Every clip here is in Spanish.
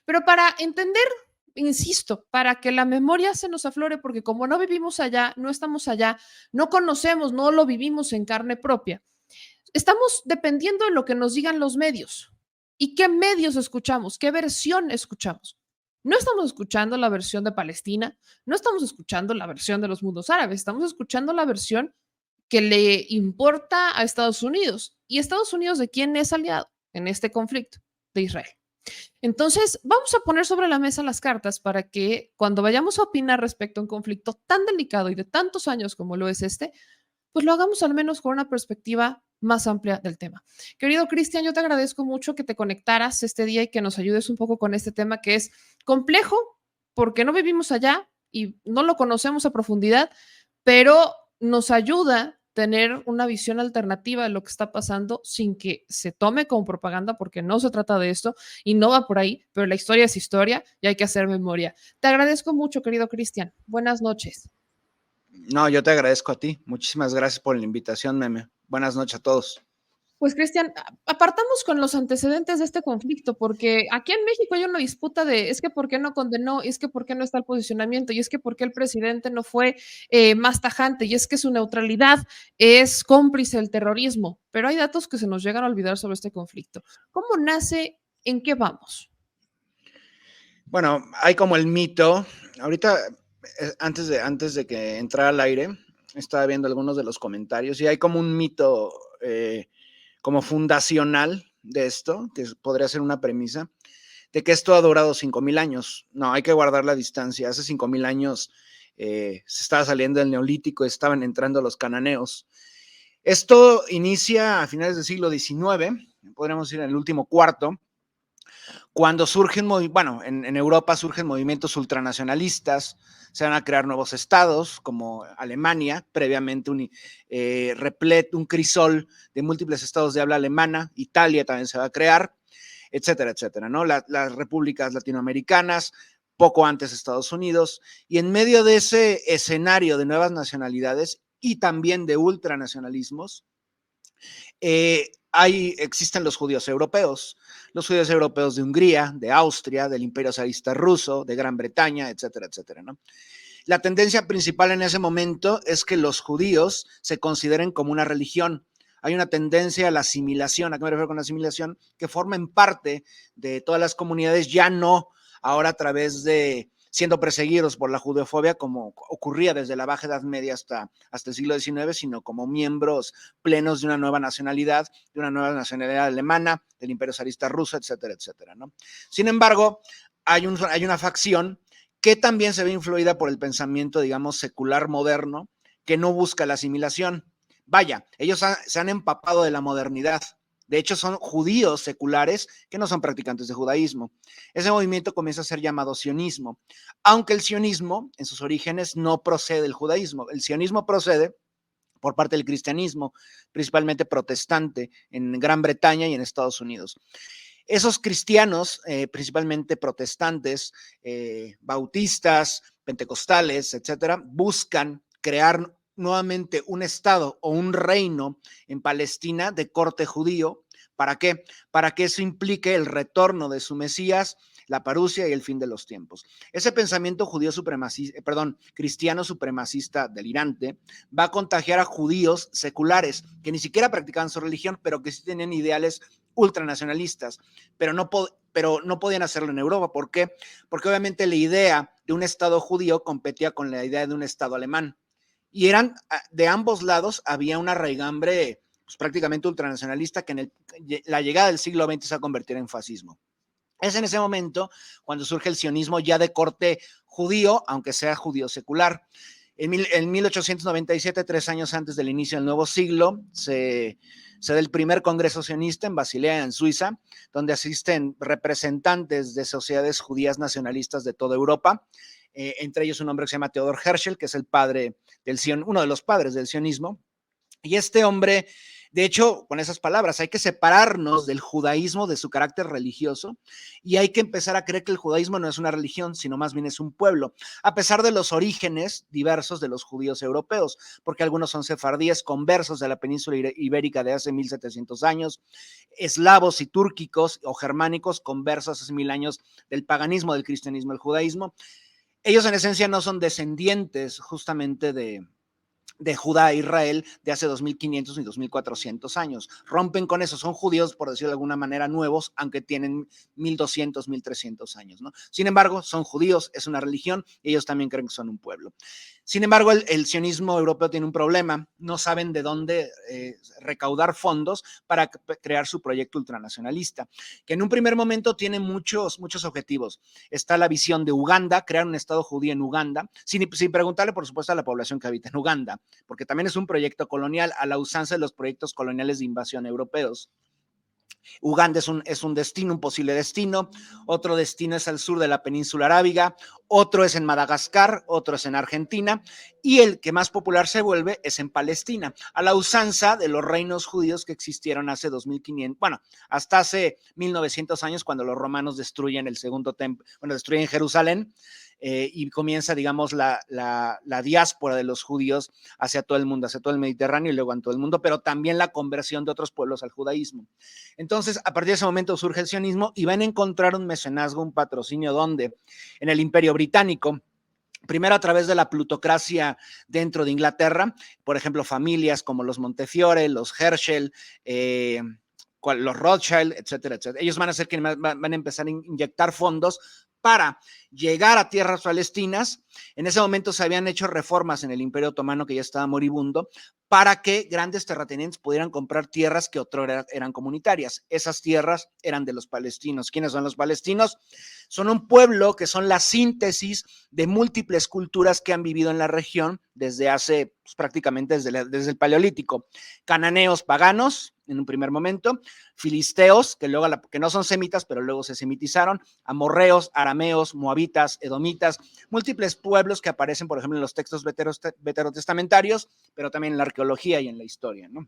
Pero para entender, insisto, para que la memoria se nos aflore, porque como no vivimos allá, no estamos allá, no conocemos, no lo vivimos en carne propia, estamos dependiendo de lo que nos digan los medios. ¿Y qué medios escuchamos? ¿Qué versión escuchamos? No estamos escuchando la versión de Palestina, no estamos escuchando la versión de los mundos árabes, estamos escuchando la versión que le importa a Estados Unidos. ¿Y Estados Unidos de quién es aliado en este conflicto? De Israel. Entonces, vamos a poner sobre la mesa las cartas para que cuando vayamos a opinar respecto a un conflicto tan delicado y de tantos años como lo es este, pues lo hagamos al menos con una perspectiva más amplia del tema. Querido Cristian, yo te agradezco mucho que te conectaras este día y que nos ayudes un poco con este tema que es complejo porque no vivimos allá y no lo conocemos a profundidad, pero nos ayuda tener una visión alternativa de lo que está pasando sin que se tome como propaganda, porque no se trata de esto y no va por ahí, pero la historia es historia y hay que hacer memoria. Te agradezco mucho, querido Cristian. Buenas noches. No, yo te agradezco a ti. Muchísimas gracias por la invitación, Meme. Buenas noches a todos. Pues Cristian, apartamos con los antecedentes de este conflicto, porque aquí en México hay una disputa de es que por qué no condenó, es que por qué no está el posicionamiento, y es que por qué el presidente no fue más tajante, y es que su neutralidad es cómplice del terrorismo. Pero hay datos que se nos llegan a olvidar sobre este conflicto. ¿Cómo nace? ¿En qué vamos? Bueno, hay como el mito. Ahorita, antes de que entrara al aire, estaba viendo algunos de los comentarios y hay como un mito como fundacional de esto, que podría ser una premisa, de que esto ha durado 5,000 años. No, hay que guardar la distancia. Hace 5,000 años se estaba saliendo el neolítico, estaban entrando los cananeos. Esto inicia a finales del siglo XIX, podríamos decir en el último cuarto, cuando surgen, bueno, en Europa surgen movimientos ultranacionalistas, se van a crear nuevos estados como Alemania, previamente un crisol de múltiples estados de habla alemana, Italia también se va a crear, etcétera, etcétera, ¿no? Las repúblicas latinoamericanas, poco antes Estados Unidos, y en medio de ese escenario de nuevas nacionalidades y también de ultranacionalismos, existen los judíos europeos de Hungría, de Austria, del Imperio zarista ruso, de Gran Bretaña, etcétera, etcétera, ¿no? La tendencia principal en ese momento es que los judíos se consideren como una religión. Hay una tendencia a la asimilación. ¿A qué me refiero con la asimilación? Que formen parte de todas las comunidades, ya no ahora a través de siendo perseguidos por la judeofobia, como ocurría desde la Baja Edad Media hasta el siglo XIX, sino como miembros plenos de una nueva nacionalidad alemana, del Imperio zarista ruso, etcétera, etcétera, ¿no? Sin embargo, hay una facción que también se ve influida por el pensamiento, digamos, secular moderno, que no busca la asimilación. Vaya, ellos se han empapado de la modernidad. De hecho, son judíos seculares que no son practicantes de judaísmo. Ese movimiento comienza a ser llamado sionismo, aunque el sionismo, en sus orígenes, no procede del judaísmo. El sionismo procede por parte del cristianismo, principalmente protestante, en Gran Bretaña y en Estados Unidos. Esos cristianos, principalmente protestantes, bautistas, pentecostales, etcétera, buscan crear nuevamente un estado o un reino en Palestina de corte judío. ¿Para qué? Para que eso implique el retorno de su Mesías, la parusia y el fin de los tiempos. Ese pensamiento cristiano supremacista delirante va a contagiar a judíos seculares que ni siquiera practicaban su religión, pero que sí tenían ideales ultranacionalistas, pero no podían hacerlo en Europa. ¿Por qué? Porque obviamente la idea de un Estado judío competía con la idea de un Estado alemán. Y de ambos lados había una raigambre pues, prácticamente ultranacionalista que la llegada del siglo XX se va a convertir en fascismo. Es en ese momento cuando surge el sionismo ya de corte judío, aunque sea judío secular. En 1897, 3 años antes del inicio del nuevo siglo, se da el primer congreso sionista en Basilea, en Suiza, donde asisten representantes de sociedades judías nacionalistas de toda Europa, entre ellos un hombre que se llama Theodor Herzl, que es uno de los padres del sionismo. Y este hombre De hecho, con esas palabras, hay que separarnos del judaísmo, de su carácter religioso, y hay que empezar a creer que el judaísmo no es una religión, sino más bien es un pueblo, a pesar de los orígenes diversos de los judíos europeos, porque algunos son sefardíes conversos de la península ibérica de hace 1700 años, eslavos y túrquicos o germánicos conversos hace 1000 años del paganismo, del cristianismo, el judaísmo. Ellos en esencia no son descendientes justamente de Judá e Israel de hace 2500 y 2400 años. Rompen con eso, son judíos, por decirlo de alguna manera, nuevos, aunque tienen 1200, 1300 años, ¿no? Sin embargo, son judíos, es una religión y ellos también creen que son un pueblo. Sin embargo, el sionismo europeo tiene un problema, no saben de dónde recaudar fondos para crear su proyecto ultranacionalista, que en un primer momento tiene muchos objetivos. Está la visión de Uganda, crear un estado judío en Uganda, sin preguntarle, por supuesto, a la población que habita en Uganda, porque también es un proyecto colonial a la usanza de los proyectos coloniales de invasión europeos. Uganda es un destino, un posible destino. Otro destino es al sur de la península arábiga, otro es en Madagascar, otro es en Argentina, y el que más popular se vuelve es en Palestina, a la usanza de los reinos judíos que existieron hace 2500, bueno, hasta hace 1900 años, cuando los romanos destruyen el segundo templo, bueno, destruyen Jerusalén, y comienza, digamos, la diáspora de los judíos hacia todo el mundo, hacia todo el Mediterráneo y luego en todo el mundo, pero también la conversión de otros pueblos al judaísmo. Entonces, a partir de ese momento surge el sionismo y van a encontrar un mecenazgo, un patrocinio, ¿dónde? En el Imperio Británico. Primero a través de la plutocracia dentro de Inglaterra, por ejemplo, familias como los Montefiore, los Herschel, los Rothschild, etcétera, etcétera. Ellos van a ser quienes van a empezar a inyectar fondos para llegar a tierras palestinas. En ese momento se habían hecho reformas en el Imperio Otomano, que ya estaba moribundo, para que grandes terratenientes pudieran comprar tierras que otrora eran comunitarias. Esas tierras eran de los palestinos. ¿Quiénes son los palestinos? Son un pueblo que son la síntesis de múltiples culturas que han vivido en la región desde hace, pues, prácticamente desde el Paleolítico. Cananeos paganos, en un primer momento, filisteos, que no son semitas, pero luego se semitizaron, amorreos, arameos, moabitas, edomitas, múltiples pueblos que aparecen, por ejemplo, en los textos veterotestamentarios, pero también en la arqueología y en la historia, ¿no?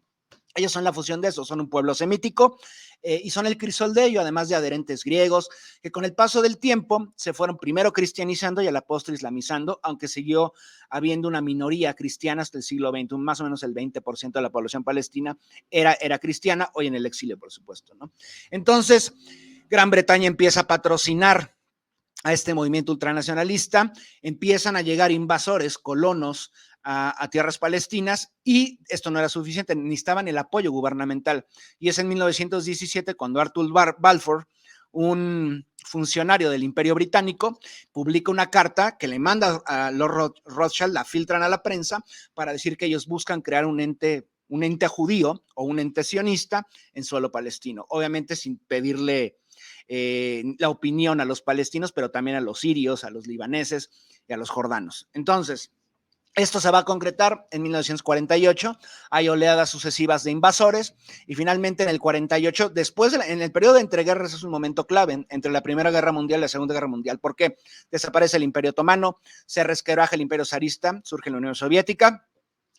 Ellos son la fusión de eso, son un pueblo semítico y son el crisol de ello, además de adherentes griegos, que con el paso del tiempo se fueron primero cristianizando y a la postre islamizando, aunque siguió habiendo una minoría cristiana hasta el siglo XX, más o menos el 20% de la población palestina era cristiana, hoy en el exilio, por supuesto, ¿no? Entonces, Gran Bretaña empieza a patrocinar a este movimiento ultranacionalista, empiezan a llegar invasores, colonos a tierras palestinas y esto no era suficiente, necesitaban el apoyo gubernamental. Y es en 1917 cuando Arthur Balfour, un funcionario del Imperio Británico, publica una carta que le manda a los Rothschild, la filtran a la prensa para decir que ellos buscan crear un ente judío o un ente sionista en suelo palestino, obviamente sin pedirle la opinión a los palestinos, pero también a los sirios, a los libaneses y a los jordanos. Entonces, esto se va a concretar en 1948, hay oleadas sucesivas de invasores y finalmente en el 48, en el periodo de entreguerras es un momento clave entre la Primera Guerra Mundial y la Segunda Guerra Mundial. ¿Por qué? Desaparece el Imperio Otomano, se resquebraja el Imperio zarista, surge la Unión Soviética,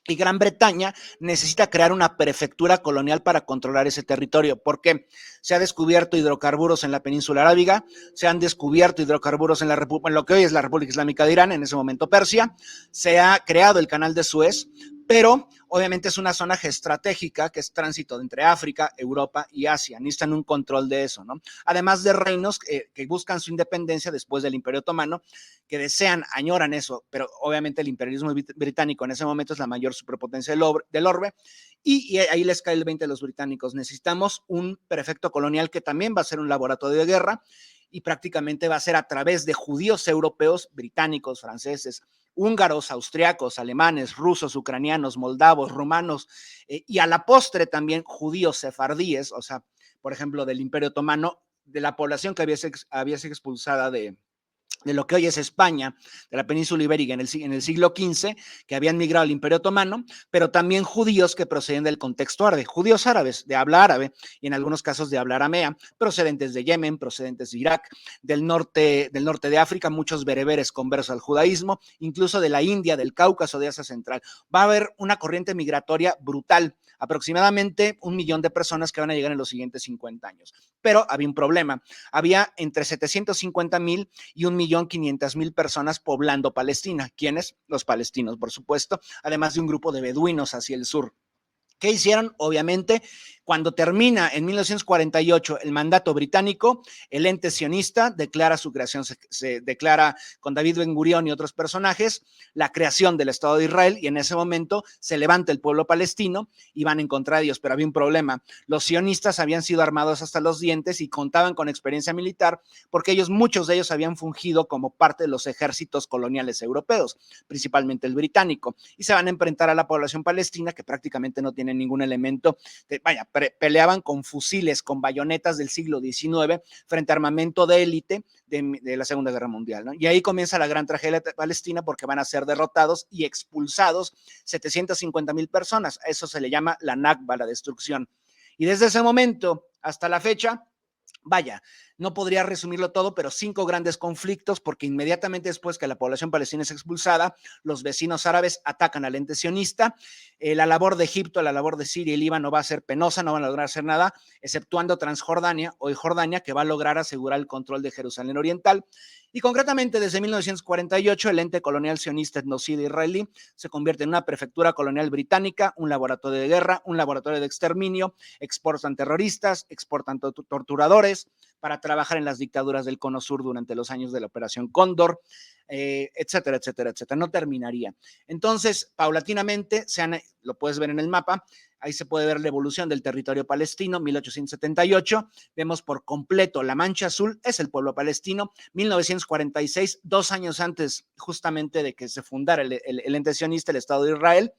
y Gran Bretaña necesita crear una prefectura colonial para controlar ese territorio, porque se ha descubierto hidrocarburos en la península arábiga, se han descubierto hidrocarburos en lo que hoy es la República Islámica de Irán, en ese momento Persia, se ha creado el canal de Suez, pero obviamente es una zona estratégica que es tránsito entre África, Europa y Asia. Necesitan un control de eso, ¿no? Además de reinos que buscan su independencia después del Imperio Otomano, que desean, añoran eso, pero obviamente el imperialismo británico en ese momento es la mayor superpotencia del orbe, y ahí les cae el 20 de los británicos. Necesitamos un prefecto colonial que también va a ser un laboratorio de guerra y prácticamente va a ser a través de judíos europeos, británicos, franceses, húngaros, austriacos, alemanes, rusos, ucranianos, moldavos, rumanos, y a la postre también judíos sefardíes, o sea, por ejemplo, del Imperio Otomano, de la población que había sido expulsada de de lo que hoy es España, de la península ibérica en el siglo XV, que habían migrado al Imperio Otomano, pero también judíos que proceden del contexto árabe, judíos árabes, de habla árabe, y en algunos casos de habla aramea, procedentes de Yemen, procedentes de Irak, del norte de África, muchos bereberes conversos al judaísmo, incluso de la India, del Cáucaso, de Asia Central. Va a haber una corriente migratoria brutal, aproximadamente 1 millón de personas que van a llegar en los siguientes 50 años. Pero había un problema, había entre 750,000 y 1.500.000 personas poblando Palestina. ¿Quiénes? Los palestinos, por supuesto, además de un grupo de beduinos hacia el sur. ¿Qué hicieron? Obviamente, cuando termina en 1948 el mandato británico, el ente sionista declara su creación, se declara con David Ben Gurión y otros personajes la creación del Estado de Israel, y en ese momento se levanta el pueblo palestino y van en contra de ellos, pero había un problema. Los sionistas habían sido armados hasta los dientes y contaban con experiencia militar porque muchos de ellos habían fungido como parte de los ejércitos coloniales europeos, principalmente el británico, y se van a enfrentar a la población palestina que prácticamente no tiene ningún elemento peleaban con fusiles, con bayonetas del siglo XIX frente a armamento de élite de la Segunda Guerra Mundial, ¿no? Y ahí comienza la gran tragedia palestina porque van a ser derrotados y expulsados 750,000 personas. A eso se le llama la Nakba, la destrucción. Y desde ese momento hasta la fecha, vaya, no podría resumirlo todo, pero 5 grandes conflictos, porque inmediatamente después que la población palestina es expulsada, los vecinos árabes atacan al ente sionista. La labor de Egipto, la labor de Siria y Líbano va a ser penosa, no van a lograr hacer nada, exceptuando Transjordania, hoy Jordania, que va a lograr asegurar el control de Jerusalén Oriental. Y concretamente, desde 1948, el ente colonial sionista etnocida israelí se convierte en una prefectura colonial británica, un laboratorio de guerra, un laboratorio de exterminio, exportan terroristas, exportan torturadores para trabajar en las dictaduras del Cono Sur durante los años de la Operación Cóndor, etcétera, etcétera, etcétera. No terminaría. Entonces, paulatinamente, lo puedes ver en el mapa, ahí se puede ver la evolución del territorio palestino, 1878, vemos por completo la mancha azul, es el pueblo palestino, 1946, 2 años antes justamente de que se fundara el ente sionista, el Estado de Israel,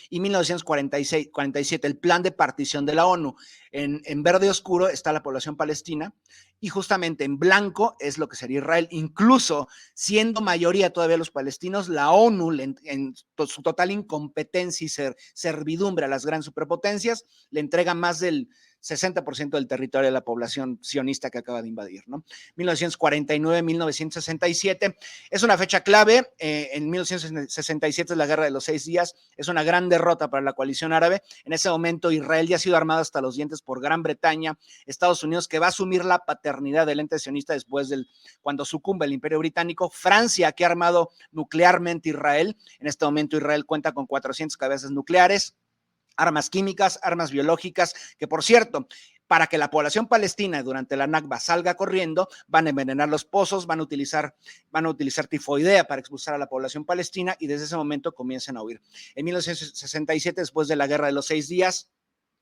y 1947, el plan de partición de la ONU. En verde oscuro está la población palestina y justamente en blanco es lo que sería Israel. Incluso siendo mayoría todavía los palestinos, la ONU, en su total incompetencia y servidumbre a las grandes superpotencias, le entrega más del 60% del territorio de la población sionista que acaba de invadir, ¿no? 1949, 1967, es una fecha clave. En 1967 es la Guerra de los 6 días, es una gran derrota para la coalición árabe. En ese momento Israel ya ha sido armado hasta los dientes por Gran Bretaña, Estados Unidos, que va a asumir la paternidad del ente sionista después cuando sucumbe el Imperio Británico, Francia, que ha armado nuclearmente Israel. En este momento Israel cuenta con 400 cabezas nucleares, armas químicas, armas biológicas, que por cierto, para que la población palestina durante la Nakba salga corriendo, van a envenenar los pozos, van a utilizar tifoidea para expulsar a la población palestina y desde ese momento comienzan a huir. En 1967, después de la Guerra de los 6 días,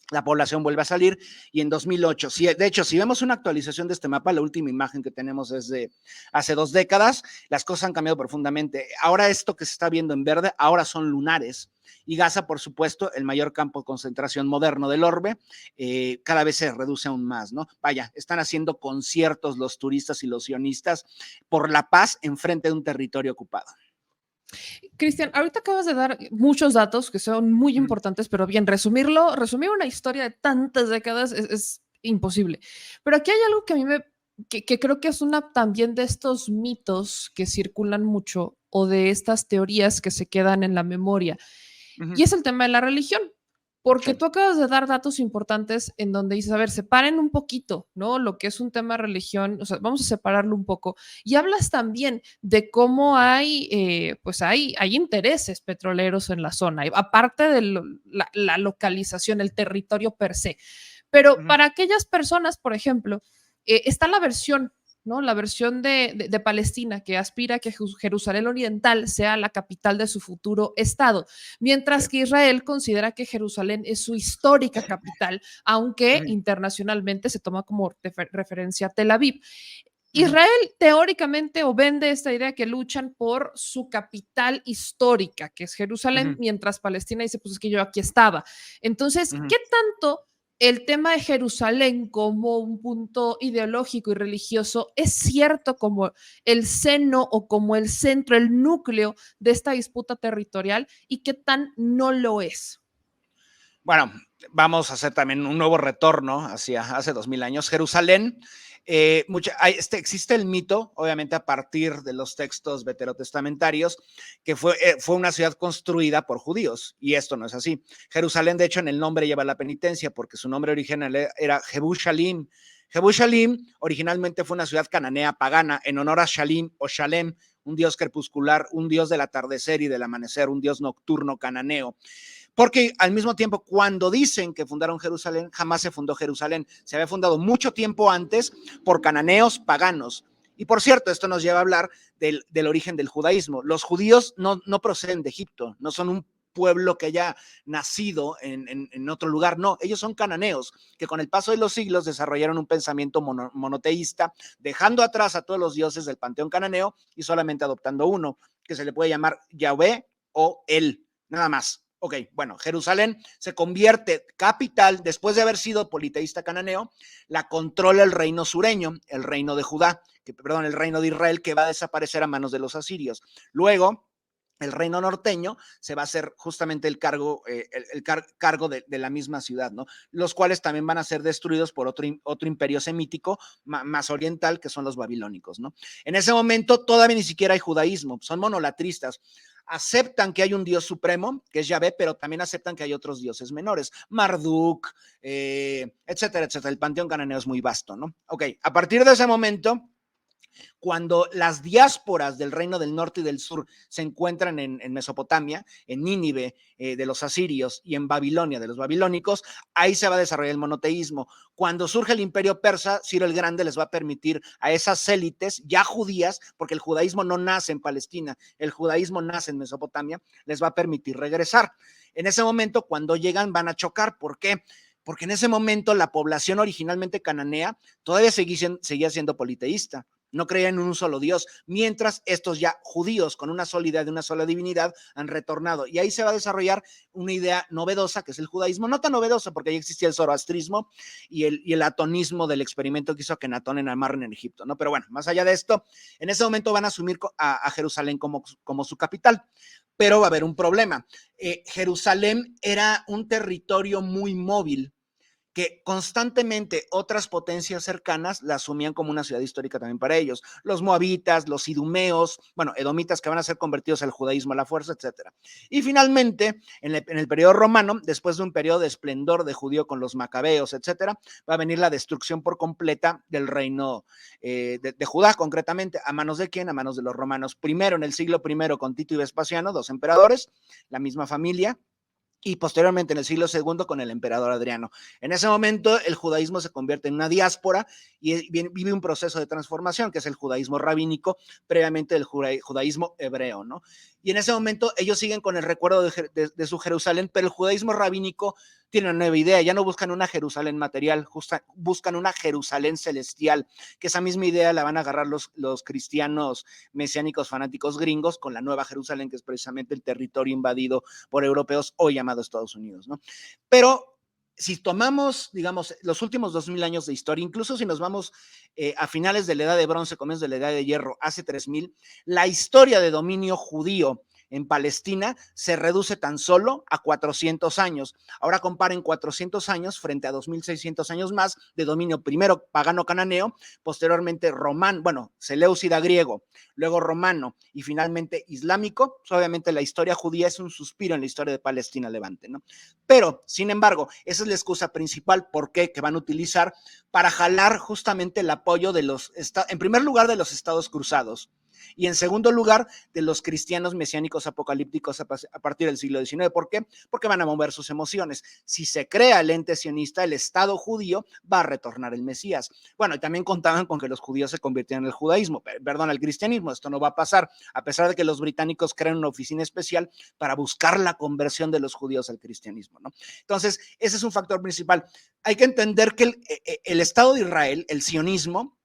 la población vuelve a salir y en 2008, de hecho, si vemos una actualización de este mapa, la última imagen que tenemos es de hace 2 décadas, las cosas han cambiado profundamente. Ahora esto que se está viendo en verde, ahora son lunares. Y Gaza, por supuesto, el mayor campo de concentración moderno del orbe, cada vez se reduce aún más, ¿no? Vaya, están haciendo conciertos los turistas y los sionistas por la paz enfrente de un territorio ocupado. Cristian, ahorita acabas de dar muchos datos que son muy importantes, pero bien, resumir una historia de tantas décadas es imposible. Pero aquí hay algo que a mí que creo que es una también de estos mitos que circulan mucho o de estas teorías que se quedan en la memoria. Y es el tema de la religión, porque tú acabas de dar datos importantes en donde dices, a ver, separen un poquito, ¿no? Lo que es un tema de religión, o sea, vamos a separarlo un poco. Y hablas también de cómo pues hay intereses petroleros en la zona, aparte de la localización, el territorio per se. Pero para aquellas personas, por ejemplo, está la versión, ¿no? La versión de Palestina que aspira a que Jerusalén Oriental sea la capital de su futuro Estado, mientras que Israel considera que Jerusalén es su histórica capital, aunque internacionalmente se toma como referencia a Tel Aviv. Israel teóricamente o vende esta idea que luchan por su capital histórica, que es Jerusalén, mientras Palestina dice, pues es que yo aquí estaba. Entonces, ¿qué tanto el tema de Jerusalén como un punto ideológico y religioso es cierto como el seno o como el centro, el núcleo de esta disputa territorial y qué tan no lo es. Bueno, vamos a hacer también un nuevo retorno hacia hace 2000 años. Jerusalén, existe el mito, obviamente a partir de los textos veterotestamentarios, que fue una ciudad construida por judíos, y esto no es así. Jerusalén, de hecho, en el nombre lleva la penitencia, porque su nombre original era Jebushalim. Jebushalim originalmente fue una ciudad cananea pagana en honor a Shalim o Shalem, un dios crepuscular, un dios del atardecer y del amanecer, un dios nocturno cananeo. Porque al mismo tiempo, cuando dicen que fundaron Jerusalén, jamás se fundó Jerusalén. Se había fundado mucho tiempo antes por cananeos paganos. Y por cierto, esto nos lleva a hablar del origen del judaísmo. Los judíos no proceden de Egipto, no son un pueblo que haya nacido en otro lugar, no, ellos son cananeos, que con el paso de los siglos desarrollaron un pensamiento monoteísta, dejando atrás a todos los dioses del panteón cananeo y solamente adoptando uno, que se le puede llamar Yahvé o él, nada más. Ok, bueno, Jerusalén se convierte capital, después de haber sido politeísta cananeo, la controla el reino sureño, el reino de Judá, el reino de Israel, que va a desaparecer a manos de los asirios. Luego, el reino norteño se va a hacer justamente el cargo, cargo de la misma ciudad, ¿no? Los cuales también van a ser destruidos por otro imperio semítico más oriental, que son los babilónicos, ¿no? En ese momento todavía ni siquiera hay judaísmo, son monolatristas. Aceptan que hay un dios supremo, que es Yahvé, pero también aceptan que hay otros dioses menores, Marduk, etcétera, etcétera. El panteón cananeo es muy vasto, ¿no? Ok, a partir de ese momento, cuando las diásporas del reino del norte y del sur se encuentran en Mesopotamia, en Nínive de los asirios y en Babilonia de los babilónicos, ahí se va a desarrollar el monoteísmo. Cuando surge el imperio persa, Ciro el Grande les va a permitir a esas élites ya judías, porque el judaísmo no nace en Palestina, el judaísmo nace en Mesopotamia, les va a permitir regresar. En ese momento, cuando llegan, van a chocar. ¿Por qué? Porque en ese momento la población originalmente cananea todavía seguía siendo politeísta. No creían en un solo Dios, mientras estos ya judíos con una sola idea de una sola divinidad han retornado. Y ahí se va a desarrollar una idea novedosa, que es el judaísmo, no tan novedosa porque ya existía el zoroastrismo y el atonismo del experimento que hizo Akenatón en Amarna en Egipto, ¿no? Pero bueno, más allá de esto, en ese momento van a asumir a Jerusalén como su capital. Pero va a haber un problema. Jerusalén era un territorio muy móvil, que constantemente otras potencias cercanas la asumían como una ciudad histórica también para ellos. Los moabitas, los idumeos, bueno, edomitas que van a ser convertidos al judaísmo a la fuerza, etcétera. Y finalmente, en el periodo romano, después de un periodo de esplendor de judío con los macabeos, etcétera, va a venir la destrucción por completa del reino de Judá, concretamente. ¿A manos de quién? A manos de los romanos. Primero, en el siglo I, con Tito y Vespasiano, dos emperadores, la misma familia, y posteriormente en el siglo II con el emperador Adriano. En ese momento el judaísmo se convierte en una diáspora y vive un proceso de transformación, que es el judaísmo rabínico, previamente el judaísmo hebreo, ¿no? Y en ese momento ellos siguen con el recuerdo de su Jerusalén, pero el judaísmo rabínico tiene una nueva idea, ya no buscan una Jerusalén material, buscan una Jerusalén celestial, que esa misma idea la van a agarrar los cristianos mesiánicos fanáticos gringos con la nueva Jerusalén, que es precisamente el territorio invadido por europeos hoy llamado Estados Unidos, ¿no? Pero si tomamos, digamos, los últimos 2000 años de historia, incluso si nos vamos a finales de la Edad de Bronce, comienzos de la Edad de Hierro, hace 3000, la historia de dominio judío en Palestina se reduce tan solo a 400 años. Ahora comparen 400 años frente a 2600 años más de dominio primero pagano cananeo, posteriormente romano, bueno, seleucida griego, luego romano y finalmente islámico. Pues obviamente la historia judía es un suspiro en la historia de Palestina Levante, ¿no? Pero, sin embargo, esa es la excusa principal, ¿por qué? Que van a utilizar para jalar justamente el apoyo de en primer lugar, de los estados cruzados, y en segundo lugar, de los cristianos mesiánicos apocalípticos a partir del siglo XIX. ¿Por qué? Porque van a mover sus emociones. Si se crea el ente sionista, el Estado judío va a retornar el Mesías. Bueno, y también contaban con que los judíos se convirtieran en el judaísmo, perdón, al cristianismo. Esto no va a pasar, a pesar de que los británicos crean una oficina especial para buscar la conversión de los judíos al cristianismo, ¿no? Entonces, ese es un factor principal. Hay que entender que el Estado de Israel, el sionismo,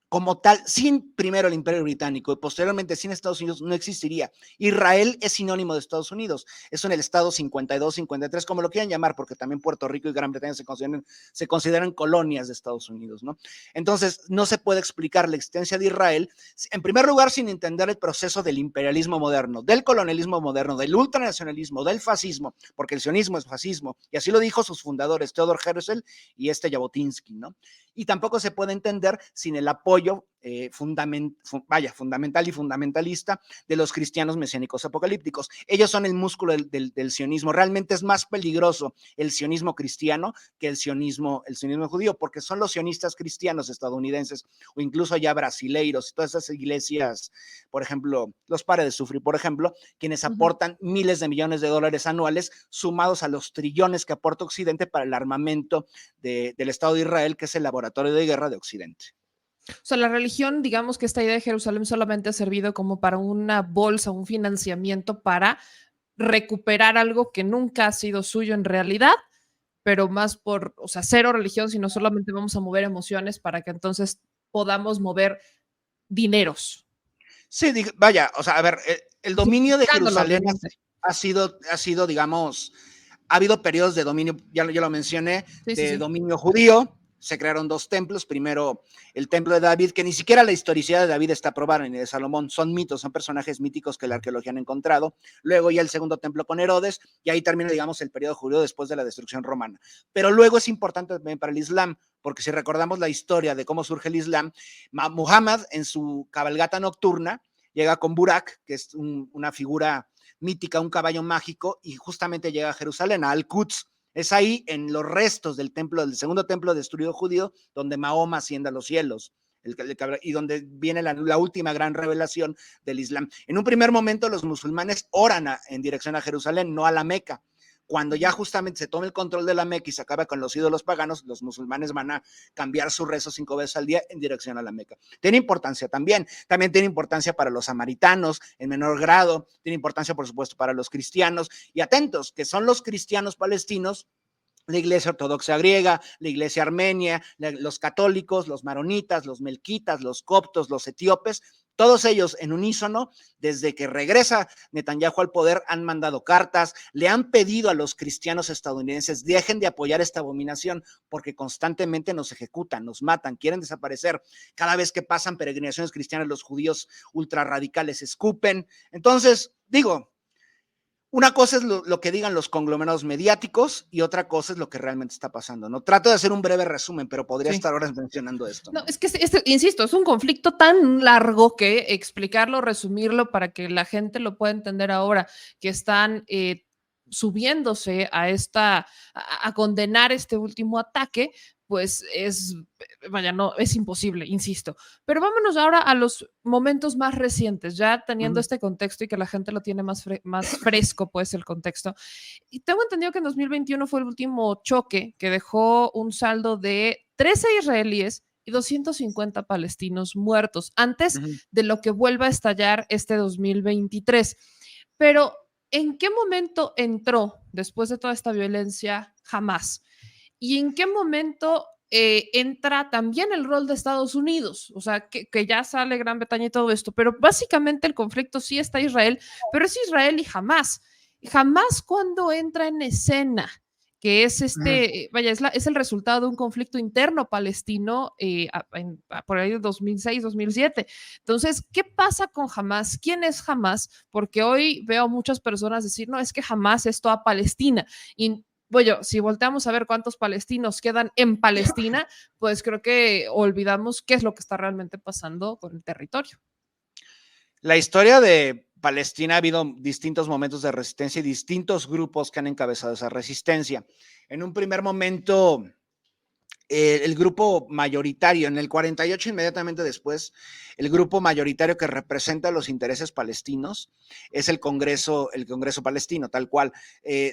como tal, sin primero el Imperio Británico y posteriormente sin Estados Unidos, no existiría. Israel es sinónimo de Estados Unidos, es en el estado 52, 53, como lo quieran llamar, porque también Puerto Rico y Gran Bretaña se consideran colonias de Estados Unidos, ¿no? Entonces, no se puede explicar la existencia de Israel, en primer lugar, sin entender el proceso del imperialismo moderno, del colonialismo moderno, del ultranacionalismo, del fascismo, porque el sionismo es fascismo, y así lo dijo sus fundadores, Theodor Herzl y Jabotinsky, ¿no? Y tampoco se puede entender sin el apoyo fundamental y fundamentalista de los cristianos mesiánicos apocalípticos. Ellos son el músculo del sionismo. Realmente es más peligroso el sionismo cristiano que el sionismo judío, porque son los sionistas cristianos estadounidenses o incluso ya brasileiros, todas esas iglesias, por ejemplo, los Pare de Sufrir, por ejemplo, quienes aportan miles de millones de dólares anuales sumados a los trillones que aporta Occidente para el armamento del Estado de Israel, que es el laboratorio de guerra de Occidente. O sea, la religión, digamos que esta idea de Jerusalén solamente ha servido como para una bolsa, un financiamiento para recuperar algo que nunca ha sido suyo en realidad, pero más por, o sea, cero religión, sino solamente vamos a mover emociones para que entonces podamos mover dineros. Sí, vaya, o sea, a ver, el dominio de Jerusalén Obviamente. ha sido, digamos, ha habido periodos de dominio, ya lo mencioné, de dominio judío. Se crearon dos templos, primero el templo de David, que ni siquiera la historicidad de David está probada, ni de Salomón, son mitos, son personajes míticos que la arqueología han encontrado. Luego ya el segundo templo con Herodes, y ahí termina, digamos, el periodo judío después de la destrucción romana. Pero luego es importante también para el Islam, porque si recordamos la historia de cómo surge el Islam, Muhammad en su cabalgata nocturna llega con Burak, que es una figura mítica, un caballo mágico, y justamente llega a Jerusalén, a Al-Quds. Es ahí, en los restos del segundo templo destruido judío, donde Mahoma asciende a los cielos y donde viene la última gran revelación del Islam. En un primer momento, los musulmanes oran en dirección a Jerusalén, no a la Meca. Cuando ya justamente se toma el control de la Meca y se acaba con los ídolos paganos, los musulmanes van a cambiar su rezo 5 veces al día en dirección a la Meca. Tiene importancia también tiene importancia para los samaritanos en menor grado, tiene importancia por supuesto para los cristianos, y atentos, que son los cristianos palestinos, la iglesia ortodoxa griega, la iglesia armenia, los católicos, los maronitas, los melquitas, los coptos, los etíopes, todos ellos en unísono, desde que regresa Netanyahu al poder, han mandado cartas, le han pedido a los cristianos estadounidenses, dejen de apoyar esta abominación, porque constantemente nos ejecutan, nos matan, quieren desaparecer. Cada vez que pasan peregrinaciones cristianas, los judíos ultrarradicales escupen. Entonces, digo, una cosa es lo que digan los conglomerados mediáticos y otra cosa es lo que realmente está pasando, ¿no? Trato de hacer un breve resumen, pero podría estar horas mencionando esto. No, es que, insisto, es un conflicto tan largo que explicarlo, resumirlo para que la gente lo pueda entender ahora, que están subiéndose a condenar este último ataque, pues es imposible, insisto. Pero vámonos ahora a los momentos más recientes, ya teniendo este contexto y que la gente lo tiene más fresco, pues el contexto. Y tengo entendido que en 2021 fue el último choque que dejó un saldo de 13 israelíes y 250 palestinos muertos antes de lo que vuelva a estallar este 2023. Pero, ¿en qué momento entró, después de toda esta violencia, Hamas? ¿Y en qué momento entra también el rol de Estados Unidos? O sea, que ya sale Gran Bretaña y todo esto, pero básicamente el conflicto sí está Israel, pero es Israel y Hamas. Hamas cuando entra en escena, que es es el resultado de un conflicto interno palestino por ahí de 2006, 2007. Entonces, ¿qué pasa con Hamas? ¿Quién es Hamas? Porque hoy veo a muchas personas decir, no, es que Hamas es toda Palestina. Y bueno, si volteamos a ver cuántos palestinos quedan en Palestina, pues creo que olvidamos qué es lo que está realmente pasando con el territorio. La historia de Palestina ha habido distintos momentos de resistencia y distintos grupos que han encabezado esa resistencia. En un primer momento, el grupo mayoritario, en el 48 inmediatamente después, el grupo mayoritario que representa los intereses palestinos es el Congreso palestino, tal cual.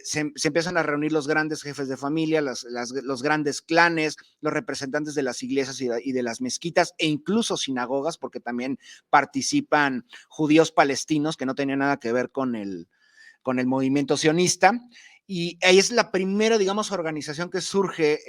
Se empiezan a reunir los grandes jefes de familia, los grandes clanes, los representantes de las iglesias y de las mezquitas e incluso sinagogas, porque también participan judíos palestinos que no tenían nada que ver con el movimiento sionista, Y ahí es la primera, digamos, organización que surge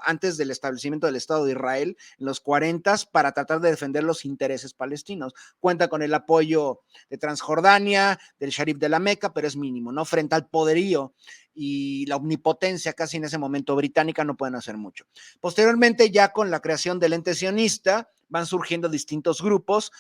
antes del establecimiento del Estado de Israel, en los 40, para tratar de defender los intereses palestinos. Cuenta con el apoyo de Transjordania, del Sharif de la Meca, pero es mínimo, ¿no? Frente al poderío y la omnipotencia casi en ese momento británica, no pueden hacer mucho. Posteriormente, ya con la creación del ente sionista, van surgiendo distintos grupos.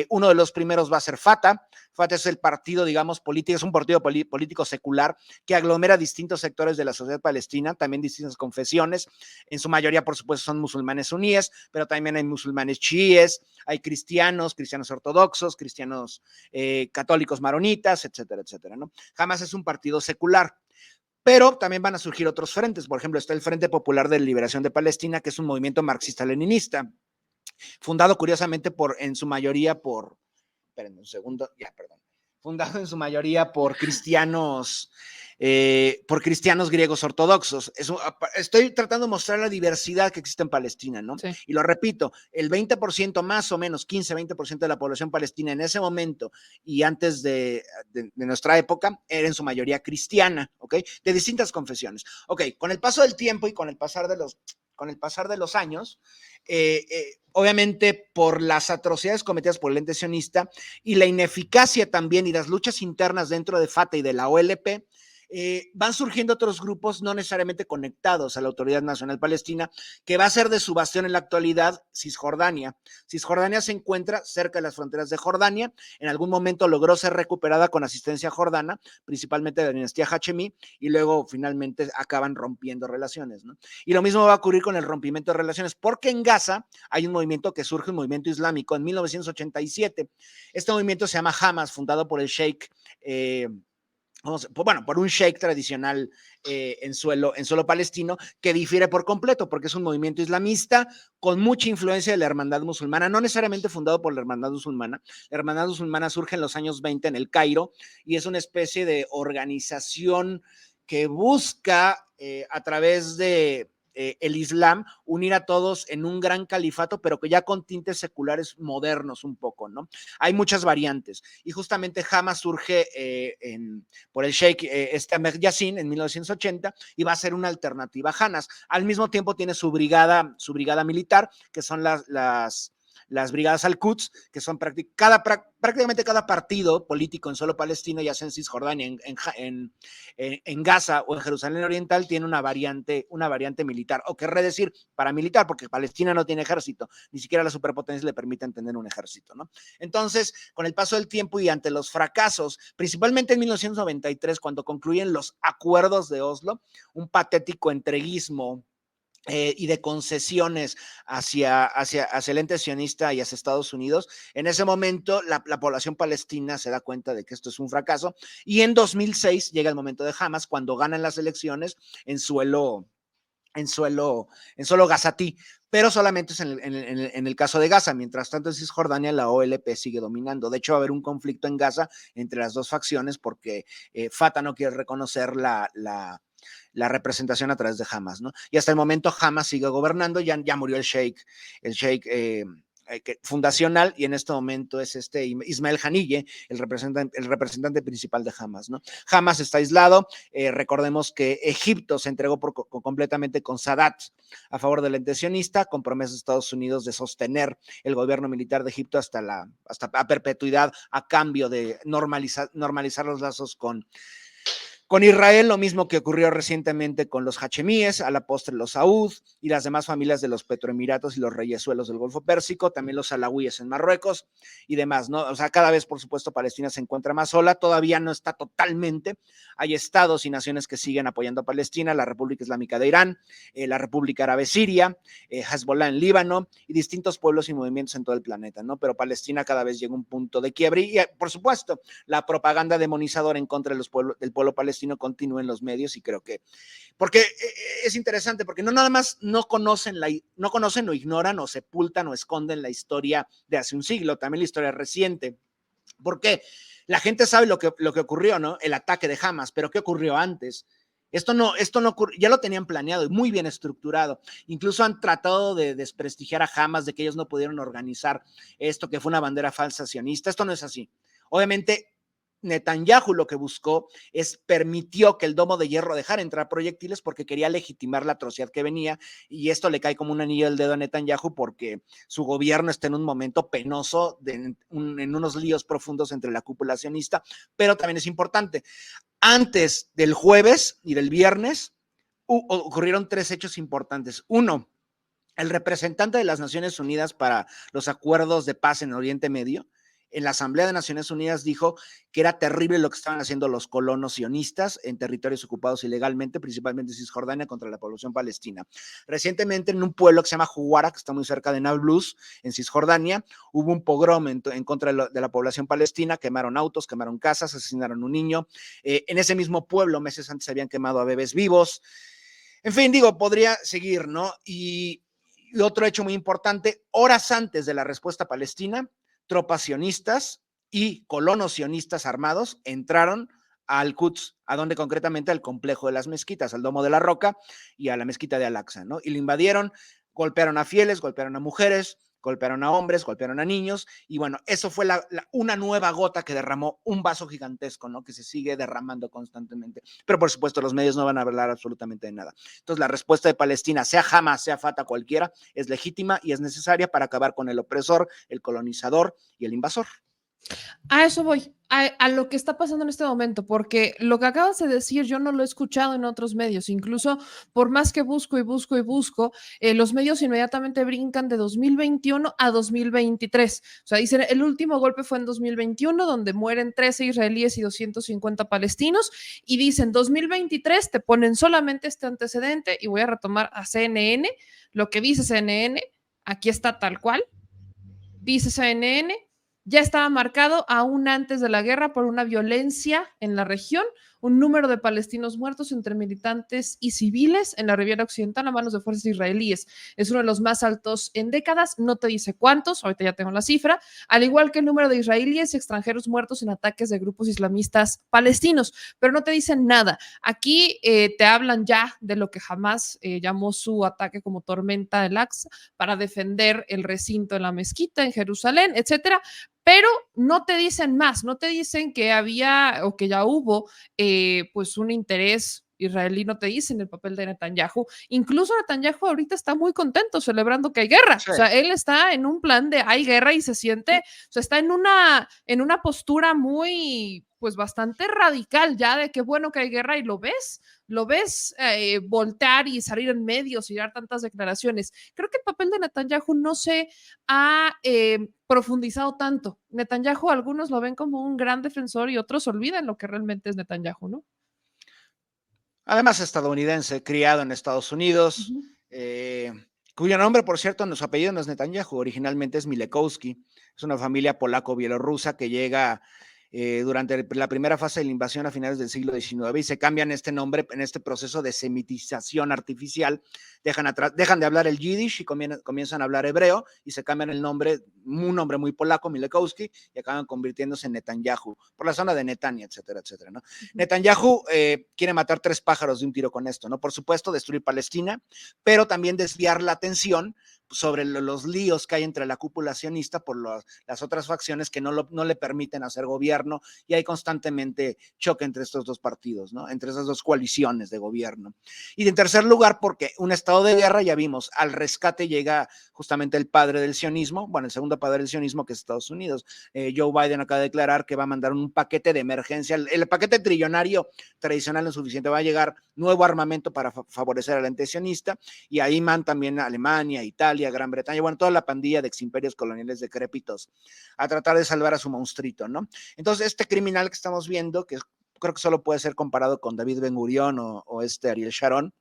Uno de los primeros va a ser Fatah. Fatah es el partido, digamos, político, es un partido político secular que aglomera distintos sectores de la sociedad palestina, también distintas confesiones. En su mayoría, por supuesto, son musulmanes suníes, pero también hay musulmanes chiíes, hay cristianos ortodoxos, cristianos católicos maronitas, etcétera, etcétera, ¿no? Hamas es un partido secular. Pero también van a surgir otros frentes. Por ejemplo, está el Frente Popular de Liberación de Palestina, que es un movimiento marxista-leninista, fundado curiosamente en su mayoría por, espérenme un segundo, perdón, fundado en su mayoría por cristianos griegos ortodoxos. Estoy tratando de mostrar la diversidad que existe en Palestina, ¿no? Sí. Y lo repito, el 20%, más o menos 15-20% de la población palestina en ese momento y antes de nuestra época era en su mayoría cristiana, ¿ok? De distintas confesiones. Ok, con el paso del tiempo y con el pasar de los años, obviamente por las atrocidades cometidas por el ente sionista y la ineficacia también y las luchas internas dentro de Fatah y de la OLP, van surgiendo otros grupos no necesariamente conectados a la Autoridad Nacional Palestina, que va a ser de su bastión en la actualidad Cisjordania. Cisjordania se encuentra cerca de las fronteras de Jordania, en algún momento logró ser recuperada con asistencia jordana, principalmente de la dinastía Hachemí, y luego finalmente acaban rompiendo relaciones, ¿no? Y lo mismo va a ocurrir con el rompimiento de relaciones, porque en Gaza hay un movimiento que surge, un movimiento islámico en 1987. Este movimiento se llama Hamas, fundado por el sheikh por un sheikh tradicional en suelo palestino, que difiere por completo, porque es un movimiento islamista con mucha influencia de la hermandad musulmana, no necesariamente fundado por la hermandad musulmana. La hermandad musulmana surge en los años 20 en el Cairo y es una especie de organización que busca a través de el Islam, unir a todos en un gran califato, pero que ya con tintes seculares modernos un poco, ¿no? Hay muchas variantes y justamente Hamas surge por el sheikh Ahmed Yassin en 1980 y va a ser una alternativa a Hamas. Al mismo tiempo tiene su brigada militar, que son las brigadas Al-Quds, que son prácticamente cada partido político en suelo palestino, ya sea en Cisjordania, en Gaza o en Jerusalén Oriental, tiene una variante militar, o querré decir paramilitar, porque Palestina no tiene ejército, ni siquiera las superpotencias le permiten tener un ejército, ¿no? Entonces, con el paso del tiempo y ante los fracasos, principalmente en 1993, cuando concluyen los acuerdos de Oslo, un patético entreguismo y de concesiones hacia el ente sionista y hacia Estados Unidos, en ese momento la población palestina se da cuenta de que esto es un fracaso y en 2006 llega el momento de Hamas cuando ganan las elecciones en suelo gazatí, pero solamente es en el caso de Gaza. Mientras tanto, en Cisjordania la OLP sigue dominando. De hecho, va a haber un conflicto en Gaza entre las dos facciones porque Fatah no quiere reconocer la representación a través de Hamas, ¿no? Y hasta el momento Hamas sigue gobernando, ya murió el sheikh fundacional, y en este momento es Ismael Haniyeh, el representante principal de Hamas, ¿no? Hamas está aislado, recordemos que Egipto se entregó completamente con Sadat a favor del ente sionista, con promesas de Estados Unidos de sostener el gobierno militar de Egipto hasta a perpetuidad, a cambio de normalizar los lazos con Israel, lo mismo que ocurrió recientemente con los hachemíes, a la postre los Saud y las demás familias de los petroemiratos y los reyesuelos del Golfo Pérsico, también los alawíes en Marruecos y demás, ¿no? O sea, cada vez, por supuesto, Palestina se encuentra más sola, todavía no está totalmente, hay estados y naciones que siguen apoyando a Palestina, la República Islámica de Irán, la República Árabe Siria, Hezbollah en Líbano y distintos pueblos y movimientos en todo el planeta, ¿no? Pero Palestina cada vez llega a un punto de quiebre y, por supuesto, la propaganda demonizadora en contra del pueblo palestino continúa en los medios, y creo que porque es interesante, porque no nada más no conocen o ignoran o sepultan o esconden la historia de hace un siglo, también la historia reciente, porque la gente sabe lo que ocurrió, ¿no? El ataque de Hamas, pero ¿qué ocurrió antes? Esto no ocurrió, ya lo tenían planeado y muy bien estructurado. Incluso han tratado de desprestigiar a Hamas, de que ellos no pudieron organizar esto, que fue una bandera falsa sionista. Esto no es así. Obviamente, Netanyahu lo que buscó permitió que el domo de hierro dejara entrar proyectiles porque quería legitimar la atrocidad que venía, y esto le cae como un anillo al dedo a Netanyahu porque su gobierno está en un momento penoso, en unos líos profundos entre la cúpula sionista. Pero también es importante, antes del jueves y del viernes ocurrieron 3 hechos importantes. Uno, el representante de las Naciones Unidas para los acuerdos de paz en Oriente Medio, en la Asamblea de Naciones Unidas, dijo que era terrible lo que estaban haciendo los colonos sionistas en territorios ocupados ilegalmente, principalmente Cisjordania, contra la población palestina. Recientemente, en un pueblo que se llama Juwara, que está muy cerca de Nablus, en Cisjordania, hubo un pogrom en contra de la población palestina, quemaron autos, quemaron casas, asesinaron a un niño. En ese mismo pueblo, meses antes, habían quemado a bebés vivos. En fin, digo, podría seguir, ¿no? Y otro hecho muy importante, horas antes de la respuesta palestina, tropas sionistas y colonos sionistas armados entraron a Al-Quds, a donde concretamente al complejo de las mezquitas, al Domo de la Roca y a la mezquita de Al-Aqsa, ¿no? Y lo invadieron, golpearon a fieles, golpearon a mujeres, golpearon a hombres, golpearon a niños, y bueno, eso fue una nueva gota que derramó un vaso gigantesco, ¿no? Que se sigue derramando constantemente. Pero por supuesto, los medios no van a hablar absolutamente de nada. Entonces, la respuesta de Palestina, sea Hamas, sea Fatah, cualquiera, es legítima y es necesaria para acabar con el opresor, el colonizador y el invasor. A eso voy, a lo que está pasando en este momento, porque lo que acabas de decir yo no lo he escuchado en otros medios, incluso por más que busco y busco y busco, los medios inmediatamente brincan de 2021 a 2023. O sea, dicen, el último golpe fue en 2021, donde mueren 13 israelíes y 250 palestinos, y dicen 2023, te ponen solamente este antecedente, y voy a retomar a CNN, lo que dice CNN, aquí está tal cual, dice CNN, ya estaba marcado aún antes de la guerra por una violencia en la región, un número de palestinos muertos entre militantes y civiles en la Riviera Occidental a manos de fuerzas israelíes. Es uno de los más altos en décadas, no te dice cuántos, ahorita ya tengo la cifra, al igual que el número de israelíes y extranjeros muertos en ataques de grupos islamistas palestinos, pero no te dicen nada. Aquí te hablan ya de lo que Hamas llamó su ataque como tormenta del Aqsa para defender el recinto de la mezquita en Jerusalén, etcétera, pero no te dicen más, no te dicen que había o que ya hubo pues un interés israelí, no te dicen el papel de Netanyahu. Incluso Netanyahu ahorita está muy contento celebrando que hay guerra. Sí. O sea, él está en un plan de hay guerra y se siente, o sea, está en una postura muy, pues bastante radical ya de que bueno que hay guerra y lo ves voltear y salir en medios y dar tantas declaraciones. Creo que el papel de Netanyahu no se ha profundizado tanto. Netanyahu, algunos lo ven como un gran defensor y otros olvidan lo que realmente es Netanyahu, ¿no? Además, estadounidense, criado en Estados Unidos, cuyo nombre, por cierto, su apellido no es Netanyahu, originalmente es Milekowski. Es una familia polaco-bielorrusa que llega durante la primera fase de la invasión a finales del siglo XIX, y se cambian este nombre en este proceso de semitización artificial. Dejan de hablar el yiddish y comienzan a hablar hebreo, y se cambian el nombre, un nombre muy polaco, Milekowski, y acaban convirtiéndose en Netanyahu, por la zona de Netanya, etcétera, etcétera, ¿no? Netanyahu quiere matar 3 pájaros de un tiro con esto, ¿no? Por supuesto, destruir Palestina, pero también desviar la atención sobre los líos que hay entre la cúpula sionista por las otras facciones que no le permiten hacer gobierno, y hay constantemente choque entre estos dos partidos, ¿no? Entre esas dos coaliciones de gobierno. Y en tercer lugar, porque un estado de guerra, ya vimos, al rescate llega justamente el padre del sionismo, bueno, el segundo padre del sionismo, que es Estados Unidos. Joe Biden acaba de declarar que va a mandar un paquete de emergencia, el paquete trillonario tradicional no es suficiente, va a llegar nuevo armamento para favorecer al ente sionista, y ahí man también Alemania, Italia, Gran Bretaña, bueno, toda la pandilla de eximperios coloniales decrépitos a tratar de salvar a su monstruito, ¿no? Entonces, este criminal que estamos viendo, que creo que solo puede ser comparado con David Ben Gurión o Ariel Sharon,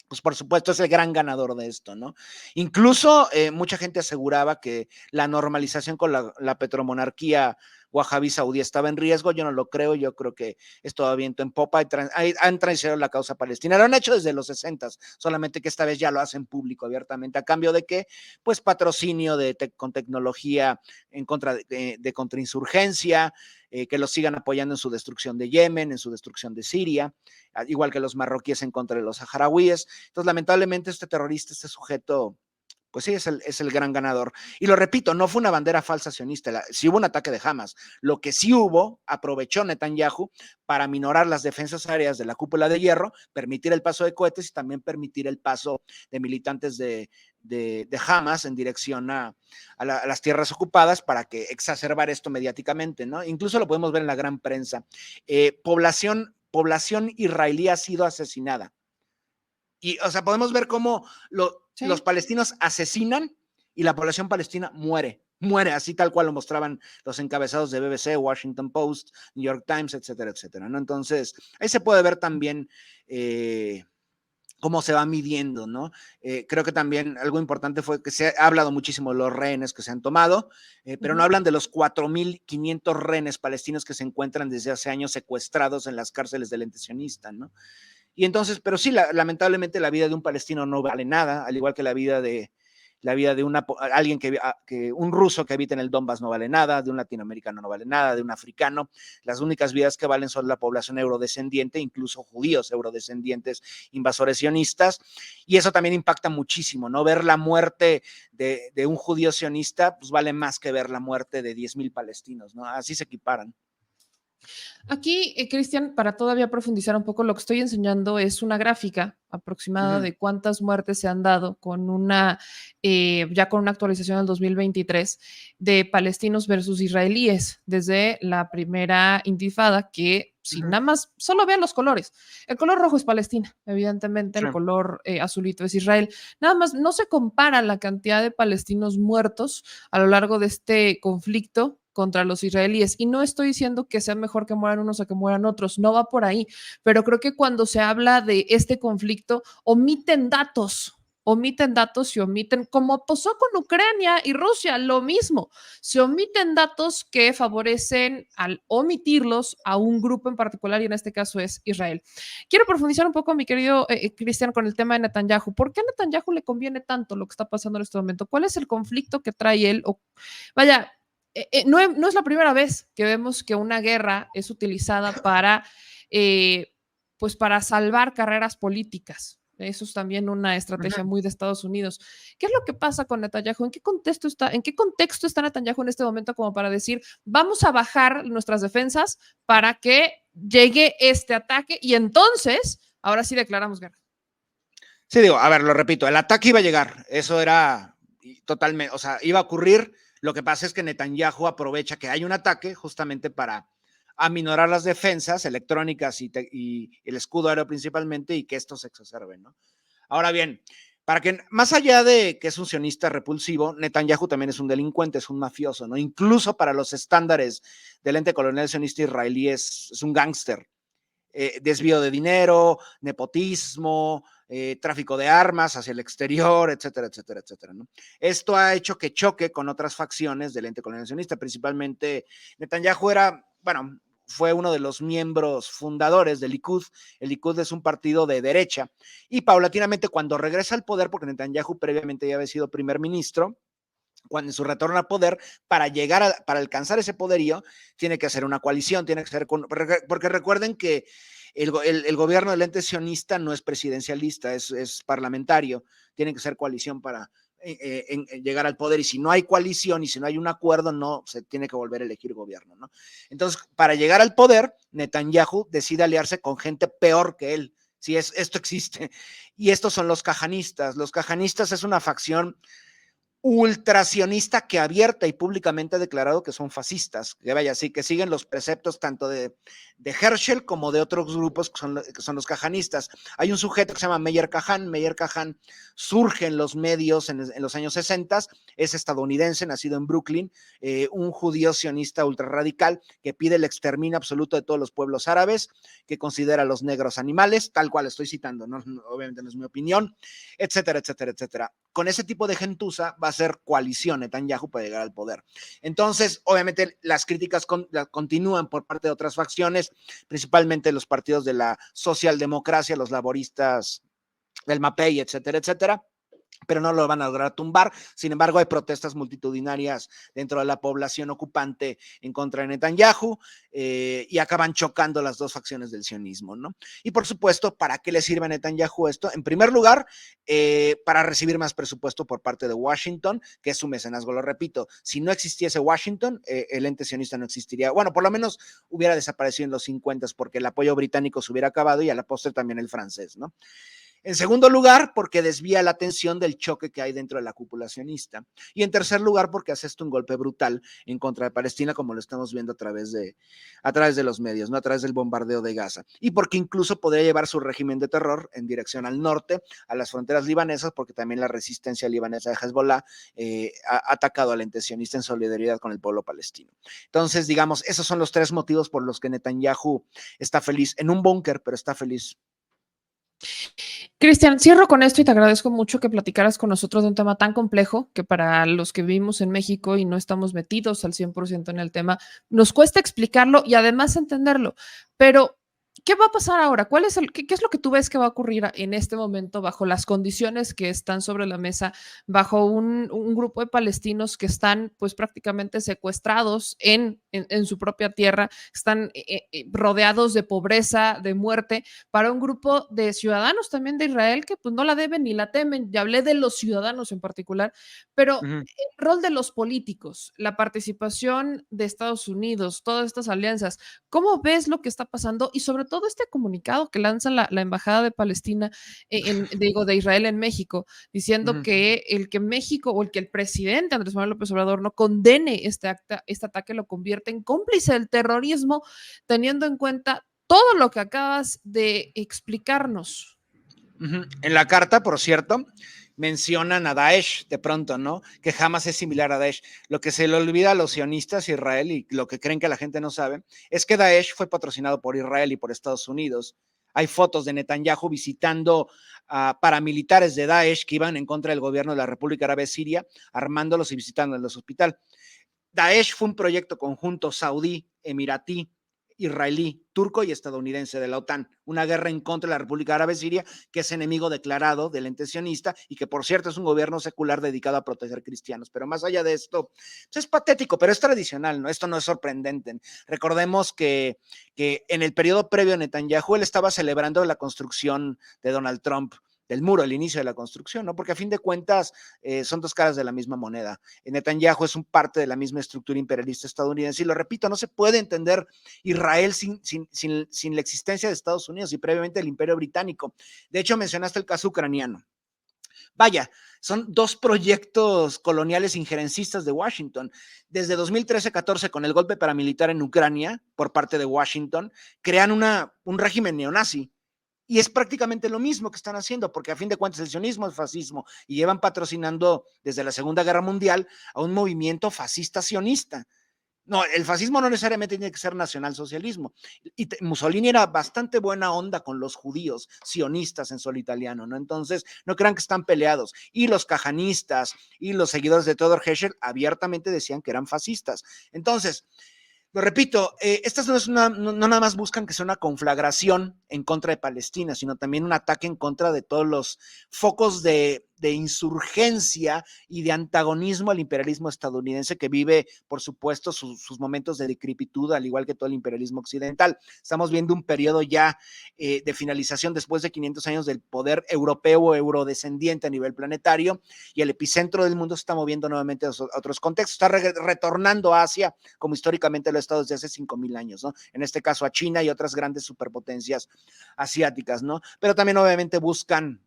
pues por supuesto es el gran ganador de esto, ¿no? Incluso mucha gente aseguraba que la normalización con la petromonarquía wahabí saudí estaba en riesgo. Yo no lo creo, yo creo que es todo viento en popa, han traicionado la causa palestina, lo han hecho desde los 60, solamente que esta vez ya lo hacen público, abiertamente, a cambio de que, pues patrocinio con tecnología en contra de contrainsurgencia, que los sigan apoyando en su destrucción de Yemen, en su destrucción de Siria, igual que los marroquíes en contra de los saharauíes. Entonces, lamentablemente, este terrorista, este sujeto, Pues sí, es el gran ganador. Y lo repito, no fue una bandera falsa sionista, sí hubo un ataque de Hamas. Lo que sí hubo, aprovechó Netanyahu para minorar las defensas aéreas de la cúpula de hierro, permitir el paso de cohetes y también permitir el paso de militantes de Hamas en dirección a las tierras ocupadas para que exacerbar esto mediáticamente, ¿no? Incluso lo podemos ver en la gran prensa. Población israelí ha sido asesinada. Y, o sea, podemos ver cómo los Sí. palestinos asesinan y la población palestina muere, así tal cual lo mostraban los encabezados de BBC, Washington Post, New York Times, etcétera, etcétera, ¿no? Entonces, ahí se puede ver también cómo se va midiendo, ¿no? Creo que también algo importante fue que se ha hablado muchísimo de los rehenes que se han tomado, pero no hablan de los 4.500 rehenes palestinos que se encuentran desde hace años secuestrados en las cárceles del ente sionista, ¿no? Y entonces, pero sí, lamentablemente la vida de un palestino no vale nada, al igual que la vida de alguien un ruso que habita en el Donbass no vale nada, de un latinoamericano no vale nada, de un africano. Las únicas vidas que valen son la población eurodescendiente, incluso judíos eurodescendientes, invasores sionistas, y eso también impacta muchísimo, ¿no? Ver la muerte de un judío sionista, pues vale más que ver la muerte de 10,000 palestinos, ¿no? Así se equiparan. Aquí, Cristian, para todavía profundizar un poco, lo que estoy enseñando es una gráfica aproximada de cuántas muertes se han dado con ya con una actualización del 2023 de palestinos versus israelíes desde la primera intifada, que si nada más, solo vean los colores. El color rojo es Palestina, evidentemente, Sí. el color azulito es Israel. Nada más, no se compara la cantidad de palestinos muertos a lo largo de este conflicto contra los israelíes. Y no estoy diciendo que sea mejor que mueran unos a que mueran otros, no va por ahí, pero creo que cuando se habla de este conflicto, omiten datos y omiten, como pasó con Ucrania y Rusia, lo mismo, se omiten datos que favorecen al omitirlos a un grupo en particular y en este caso es Israel. Quiero profundizar un poco, mi querido Cristian, con el tema de Netanyahu. ¿Por qué a Netanyahu le conviene tanto lo que está pasando en este momento? ¿Cuál es el conflicto que trae él? Vaya, no es la primera vez que vemos que una guerra es utilizada pues para salvar carreras políticas. Eso es también una estrategia muy de Estados Unidos. ¿Qué es lo que pasa con Netanyahu? ¿En qué contexto está Netanyahu en este momento como para decir, vamos a bajar nuestras defensas para que llegue este ataque y entonces, ahora sí declaramos guerra? Sí, digo, a ver, lo repito, el ataque iba a llegar, eso era totalmente, o sea, iba a ocurrir. Lo que pasa es que Netanyahu aprovecha que hay un ataque justamente para aminorar las defensas electrónicas y el escudo aéreo principalmente y que esto se exacerbe, ¿no? Ahora bien, para que, más allá de que es un sionista repulsivo, Netanyahu también es un delincuente, es un mafioso, ¿no? Incluso para los estándares del ente colonial sionista israelí es un gángster. Desvío de dinero, nepotismo, tráfico de armas hacia el exterior, etcétera, etcétera, etcétera, ¿no? Esto ha hecho que choque con otras facciones del ente colonizacionista, principalmente Netanyahu fue uno de los miembros fundadores del Likud. El Likud es un partido de derecha y paulatinamente cuando regresa al poder, porque Netanyahu previamente ya había sido primer ministro, cuando en su retorno al poder, para alcanzar ese poderío, tiene que hacer una coalición, tiene que ser porque recuerden que el gobierno del ente sionista no es presidencialista, es parlamentario, tiene que ser coalición para llegar al poder, y si no hay coalición y si no hay un acuerdo, no se tiene que volver a elegir gobierno, ¿no? Entonces, para llegar al poder, Netanyahu decide aliarse con gente peor que él. Si esto existe, y estos son los cajanistas. Los cajanistas es una facción ultracionista que abierta y públicamente ha declarado que son fascistas, que vaya, sí, que siguen los preceptos tanto de Herschel como de otros grupos que son los cajanistas. Hay un sujeto que se llama Meyer Kahan surge en los medios en los años 60, es estadounidense, nacido en Brooklyn, un judío sionista ultrarradical que pide el exterminio absoluto de todos los pueblos árabes, que considera a los negros animales, tal cual estoy citando, ¿no? Obviamente no es mi opinión, etcétera, etcétera, etcétera. Con ese tipo de gentuza va a ser coalición Netanyahu para llegar al poder. Entonces, obviamente, las críticas continúan por parte de otras facciones, principalmente los partidos de la socialdemocracia, los laboristas del MAPEI, etcétera, etcétera. pero no lo van a lograr tumbar. Sin embargo, hay protestas multitudinarias dentro de la población ocupante en contra de Netanyahu, y acaban chocando las dos facciones del sionismo, ¿no? Y por supuesto, ¿para qué le sirve a Netanyahu esto? En primer lugar, para recibir más presupuesto por parte de Washington, que es su mecenazgo, lo repito. Si no existiese Washington, el ente sionista no existiría. Bueno, por lo menos hubiera desaparecido en los 50 porque el apoyo británico se hubiera acabado y a la postre también el francés, ¿no? En segundo lugar, porque desvía la atención del choque que hay dentro de la cúpula sionista. Y en tercer lugar, porque hace esto un golpe brutal en contra de Palestina, como lo estamos viendo a través de los medios, ¿no? A través del bombardeo de Gaza. Y porque incluso podría llevar su régimen de terror en dirección al norte, a las fronteras libanesas, porque también la resistencia libanesa de Hezbollah ha atacado al ente sionista en solidaridad con el pueblo palestino. Entonces, digamos, esos son los tres motivos por los que Netanyahu está feliz en un búnker, pero está feliz. Cristian, cierro con esto y te agradezco mucho que platicaras con nosotros de un tema tan complejo que para los que vivimos en México y no estamos metidos al 100% en el tema, nos cuesta explicarlo y además entenderlo. Pero, ¿qué va a pasar ahora? ¿Qué es lo que tú ves que va a ocurrir en este momento bajo las condiciones que están sobre la mesa, bajo un grupo de palestinos que están pues prácticamente secuestrados en su propia tierra, están rodeados de pobreza, de muerte, para un grupo de ciudadanos también de Israel que pues no la deben ni la temen? Ya hablé de los ciudadanos en particular, pero Uh -huh. el rol de los políticos, la participación de Estados Unidos, todas estas alianzas, ¿cómo ves lo que está pasando? Y sobre todo este comunicado que lanza la Embajada de Palestina, de Israel en México, Uh diciendo -huh. que el que México o el que el presidente Andrés Manuel López Obrador no condene este ataque lo convierte en cómplice del terrorismo, teniendo en cuenta todo lo que acabas de explicarnos. En la carta, por cierto, mencionan a Daesh de pronto, ¿no? Que jamás es similar a Daesh. Lo que se le olvida a los sionistas Israel y lo que creen que la gente no sabe es que Daesh fue patrocinado por Israel y por Estados Unidos. Hay fotos de Netanyahu visitando a paramilitares de Daesh que iban en contra del gobierno de la República Árabe Siria, armándolos y visitándolos al hospital. Daesh fue un proyecto conjunto saudí, emiratí, israelí, turco y estadounidense de la OTAN, una guerra en contra de la República Árabe Siria, que es enemigo declarado del ente sionista y que, por cierto, es un gobierno secular dedicado a proteger cristianos. Pero más allá de esto, pues es patético, pero es tradicional, ¿no? Esto no es sorprendente. Recordemos que en el periodo previo a Netanyahu, él estaba celebrando la construcción de Donald Trump del muro, el inicio de la construcción, ¿no? Porque a fin de cuentas son dos caras de la misma moneda. Netanyahu es un parte de la misma estructura imperialista estadounidense y lo repito, no se puede entender Israel sin la existencia de Estados Unidos y previamente el Imperio Británico. De hecho, mencionaste el caso ucraniano. Vaya, son dos proyectos coloniales injerencistas de Washington. Desde 2013-14, con el golpe paramilitar en Ucrania por parte de Washington, crean un régimen neonazi. Y es prácticamente lo mismo que están haciendo, porque a fin de cuentas el sionismo es fascismo y llevan patrocinando desde la Segunda Guerra Mundial a un movimiento fascista sionista. No, el fascismo no necesariamente tiene que ser nacionalsocialismo. Y Mussolini era bastante buena onda con los judíos sionistas en suelo italiano, ¿no? Entonces, no crean que están peleados. Y los cajanistas y los seguidores de Theodor Herzl abiertamente decían que eran fascistas. Entonces, lo repito, estas no nada más buscan que sea una conflagración en contra de Palestina, sino también un ataque en contra de todos los focos de insurgencia y de antagonismo al imperialismo estadounidense que vive, por supuesto, sus momentos de decrepitud, al igual que todo el imperialismo occidental. Estamos viendo un periodo ya de finalización después de 500 años del poder europeo o eurodescendiente a nivel planetario, y el epicentro del mundo se está moviendo nuevamente a otros contextos, está retornando a Asia como históricamente lo ha estado desde hace 5,000 años, ¿no? En este caso a China y otras grandes superpotencias asiáticas, ¿no? Pero también obviamente buscan,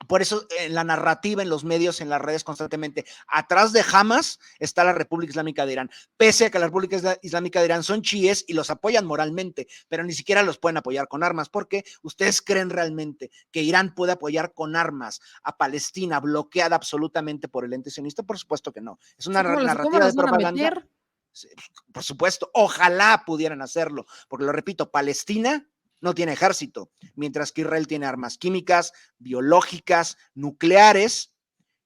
por eso en la narrativa, en los medios, en las redes constantemente, atrás de Hamas está la República Islámica de Irán, pese a que la República Islámica de Irán son chiíes y los apoyan moralmente, pero ni siquiera los pueden apoyar con armas, porque ustedes creen realmente que Irán puede apoyar con armas a Palestina bloqueada absolutamente por el ente sionista. Por supuesto que no, es una Sí, ¿cómo narrativa de las van a propaganda. meter? Por supuesto, ojalá pudieran hacerlo, porque lo repito, Palestina no tiene ejército, mientras que Israel tiene armas químicas, biológicas, nucleares,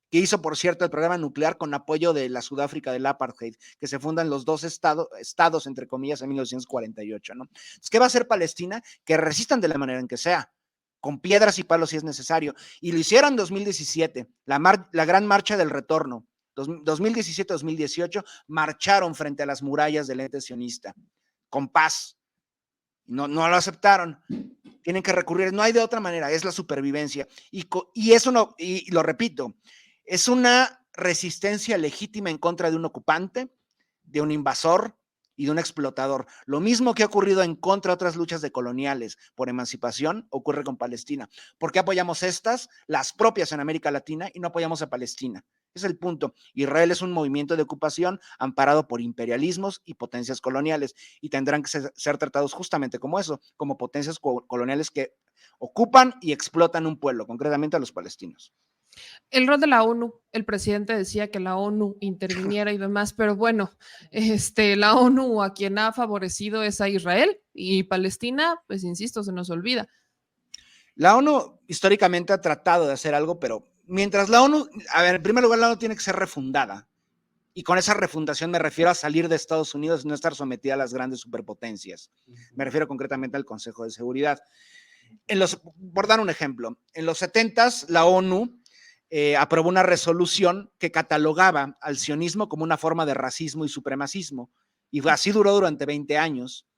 que hizo, por cierto, el programa nuclear con apoyo de la Sudáfrica del apartheid, que se fundan los dos estados, entre comillas, en 1948, ¿no? Entonces, ¿qué va a hacer Palestina? Que resistan de la manera en que sea, con piedras y palos si es necesario. Y lo hicieron en 2017, la gran marcha del retorno. 2017-2018 marcharon frente a las murallas del ente sionista, con paz. No lo aceptaron. Tienen que recurrir, no hay de otra manera, es la supervivencia. Y eso no, y lo repito, es una resistencia legítima en contra de un ocupante, de un invasor y de un explotador. Lo mismo que ha ocurrido en contra de otras luchas de coloniales por emancipación ocurre con Palestina. ¿Por qué apoyamos estas, las propias en América Latina, y no apoyamos a Palestina? Es el punto. Israel es un movimiento de ocupación amparado por imperialismos y potencias coloniales, y tendrán que ser tratados justamente como eso, como potencias coloniales que ocupan y explotan un pueblo, concretamente a los palestinos. El rol de la ONU, el presidente decía que la ONU interviniera y demás, pero bueno, la ONU a quien ha favorecido es a Israel y Palestina, pues insisto, se nos olvida. La ONU históricamente ha tratado de hacer algo, pero mientras la ONU, a ver, en primer lugar, la ONU tiene que ser refundada. Y con esa refundación me refiero a salir de Estados Unidos y no estar sometida a las grandes superpotencias. Me refiero concretamente al Consejo de Seguridad. Por dar un ejemplo, en los 70s la ONU aprobó una resolución que catalogaba al sionismo como una forma de racismo y supremacismo. Y así duró durante 20 años.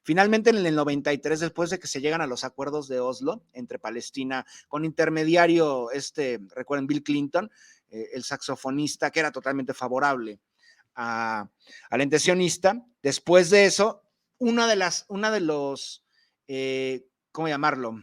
Finalmente, en el 93, después de que se llegan a los acuerdos de Oslo entre Palestina, con intermediario, recuerden, Bill Clinton, el saxofonista, que era totalmente favorable al ente sionista. Después de eso, una de los, ¿cómo llamarlo?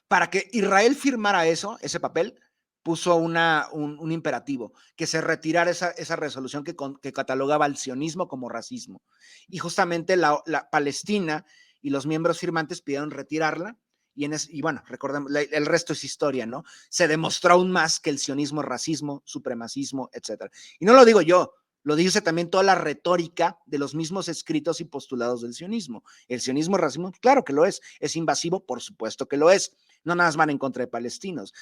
Para que Israel firmara ese papel, puso un imperativo, que se retirara esa resolución que catalogaba al sionismo como racismo. Y justamente la Palestina y los miembros firmantes pidieron retirarla, y bueno, recordemos, el resto es historia, ¿no? Se demostró aún más que el sionismo es racismo, supremacismo, etcétera. Y no lo digo yo, lo dice también toda la retórica de los mismos escritos y postulados del sionismo. ¿El sionismo es racismo? Claro que lo es. ¿Es invasivo? Por supuesto que lo es. No nada más van en contra de palestinos.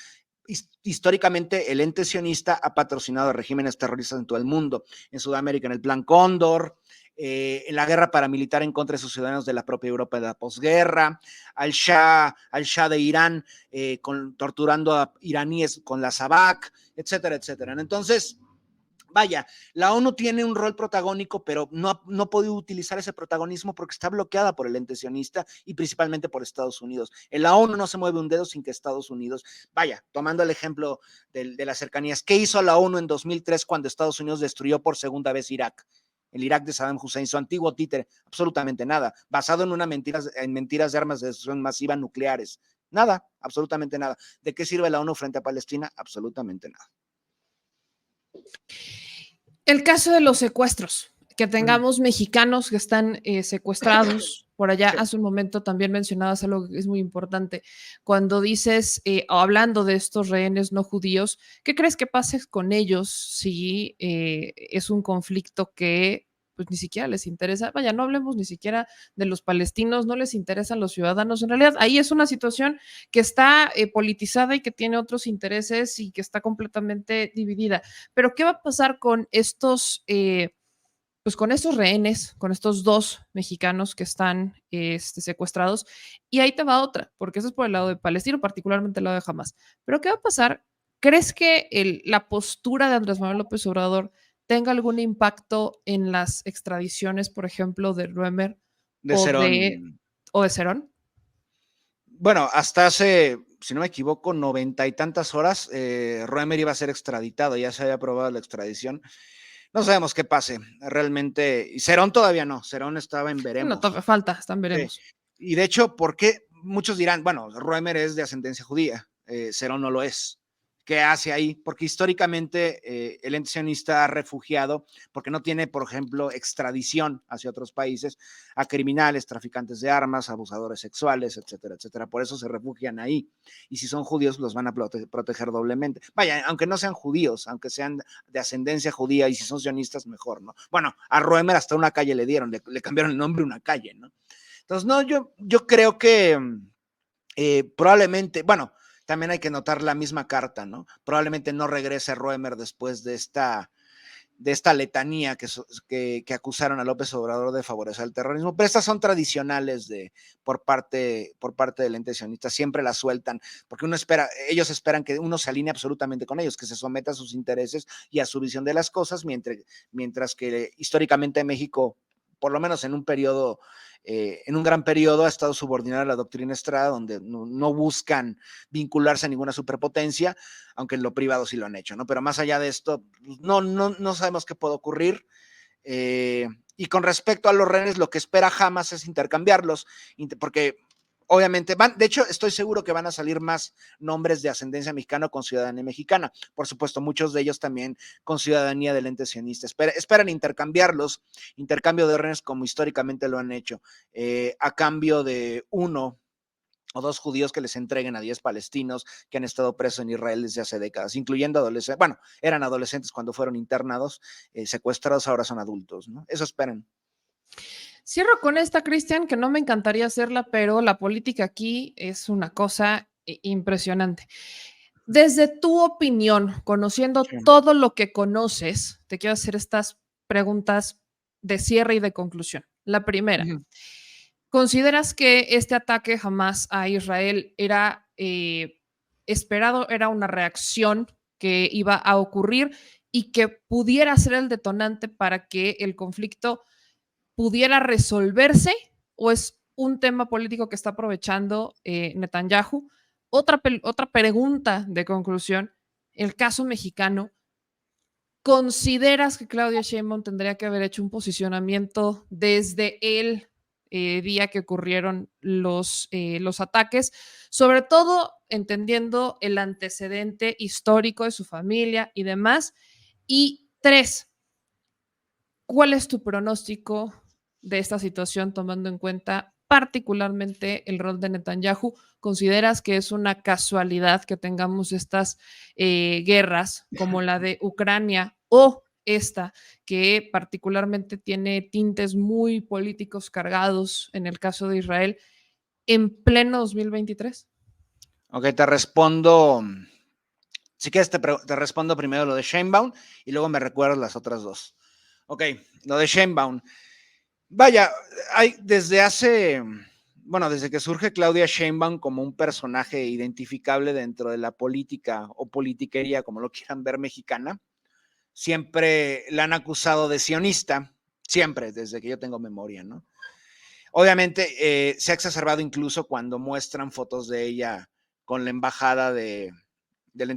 Históricamente el ente sionista ha patrocinado regímenes terroristas en todo el mundo, en Sudamérica en el Plan Cóndor, en la guerra paramilitar en contra de sus ciudadanos de la propia Europa de la posguerra, al Shah de Irán torturando a iraníes con la Sabak, etcétera, etcétera. Entonces, vaya, la ONU tiene un rol protagónico, pero no ha podido utilizar ese protagonismo porque está bloqueada por el ente sionista y principalmente por Estados Unidos. En la ONU no se mueve un dedo sin que Estados Unidos, vaya, tomando el ejemplo de las cercanías, ¿qué hizo la ONU en 2003 cuando Estados Unidos destruyó por segunda vez Irak? El Irak de Saddam Hussein, su antiguo títere, absolutamente nada, basado en mentiras de armas de destrucción masiva nucleares. Nada, absolutamente nada. ¿De qué sirve la ONU frente a Palestina? Absolutamente nada. El caso de los secuestros, que tengamos mexicanos que están secuestrados por allá. Sí. Hace un momento también mencionabas algo que es muy importante. Cuando dices, hablando de estos rehenes no judíos, ¿qué crees que pase con ellos si es un conflicto que pues ni siquiera les interesa? Vaya, no hablemos ni siquiera de los palestinos, no les interesan los ciudadanos. En realidad, ahí es una situación que está politizada y que tiene otros intereses y que está completamente dividida. Pero, ¿qué va a pasar con estos, pues con estos rehenes, con estos 2 mexicanos que están secuestrados? Y ahí te va otra, porque eso es por el lado de Palestina, particularmente el lado de Hamas. Pero, ¿qué va a pasar? ¿Crees que la postura de Andrés Manuel López Obrador tenga algún impacto en las extradiciones, por ejemplo, de Roemer o de Cerón? Bueno, hasta hace, si no me equivoco, 90 y tantas horas, Roemer iba a ser extraditado, ya se había aprobado la extradición. No sabemos qué pase, realmente. Y Cerón todavía no, Cerón estaba en veremos. No, todavía falta, están veremos. Y de hecho, ¿por qué? Muchos dirán, bueno, Roemer es de ascendencia judía, Cerón no lo es. ¿Qué hace ahí? Porque históricamente el ente sionista ha refugiado, porque no tiene, por ejemplo, extradición hacia otros países, a criminales, traficantes de armas, abusadores sexuales, etcétera, etcétera. Por eso se refugian ahí. Y si son judíos, los van a proteger doblemente. Vaya, aunque no sean judíos, aunque sean de ascendencia judía, y si son sionistas, mejor, ¿no? Bueno, a Roemer hasta una calle le dieron, le cambiaron el nombre a una calle, ¿no? Entonces, no, yo creo que probablemente, bueno, también hay que notar la misma carta, ¿no? Probablemente no regrese Roemer después de esta de esta letanía que acusaron a López Obrador de favorecer el terrorismo, pero estas son tradicionales por parte del ente sionista, siempre las sueltan, porque ellos esperan que uno se alinee absolutamente con ellos, que se someta a sus intereses y a su visión de las cosas, mientras que históricamente México, por lo menos en un periodo, en un gran periodo, ha estado subordinado a la doctrina Estrada, donde no buscan vincularse a ninguna superpotencia, aunque en lo privado sí lo han hecho, ¿no? Pero más allá de esto, no sabemos qué puede ocurrir. Y con respecto a los rehenes, lo que espera Hamas es intercambiarlos, porque obviamente de hecho, estoy seguro que van a salir más nombres de ascendencia mexicana con ciudadanía mexicana. Por supuesto, muchos de ellos también con ciudadanía del ente sionista. Esperan intercambiarlos, intercambio de rehenes como históricamente lo han hecho, a cambio de 1 o 2 judíos que les entreguen a 10 palestinos que han estado presos en Israel desde hace décadas, incluyendo adolescentes. Bueno, eran adolescentes cuando fueron internados, secuestrados, ahora son adultos, ¿no? Eso esperan. Cierro con esta, Cristian, que no me encantaría hacerla, pero la política aquí es una cosa impresionante. Desde tu opinión, conociendo Sí. todo lo que conoces, te quiero hacer estas preguntas de cierre y de conclusión. La primera, ¿consideras que este ataque jamás a Israel era esperado, era una reacción que iba a ocurrir y que pudiera ser el detonante para que el conflicto pudiera resolverse, o es un tema político que está aprovechando Netanyahu? Otra pregunta de conclusión, el caso mexicano, ¿consideras que Claudia Sheinbaum tendría que haber hecho un posicionamiento desde el día que ocurrieron los ataques, sobre todo entendiendo el antecedente histórico de su familia y demás? Y 3, ¿cuál es tu pronóstico de esta situación tomando en cuenta particularmente el rol de Netanyahu? ¿Consideras que es una casualidad que tengamos estas guerras como la de Ucrania o esta que particularmente tiene tintes muy políticos cargados en el caso de Israel en pleno 2023? Ok, te respondo. Si quieres, te respondo primero lo de Sheinbaum y luego me recuerdas las otras dos. Ok, lo de Sheinbaum. Vaya, desde que surge Claudia Sheinbaum como un personaje identificable dentro de la política o politiquería, como lo quieran ver, mexicana, siempre la han acusado de sionista, siempre, desde que yo tengo memoria, ¿no? Obviamente se ha exacerbado incluso cuando muestran fotos de ella con la embajada del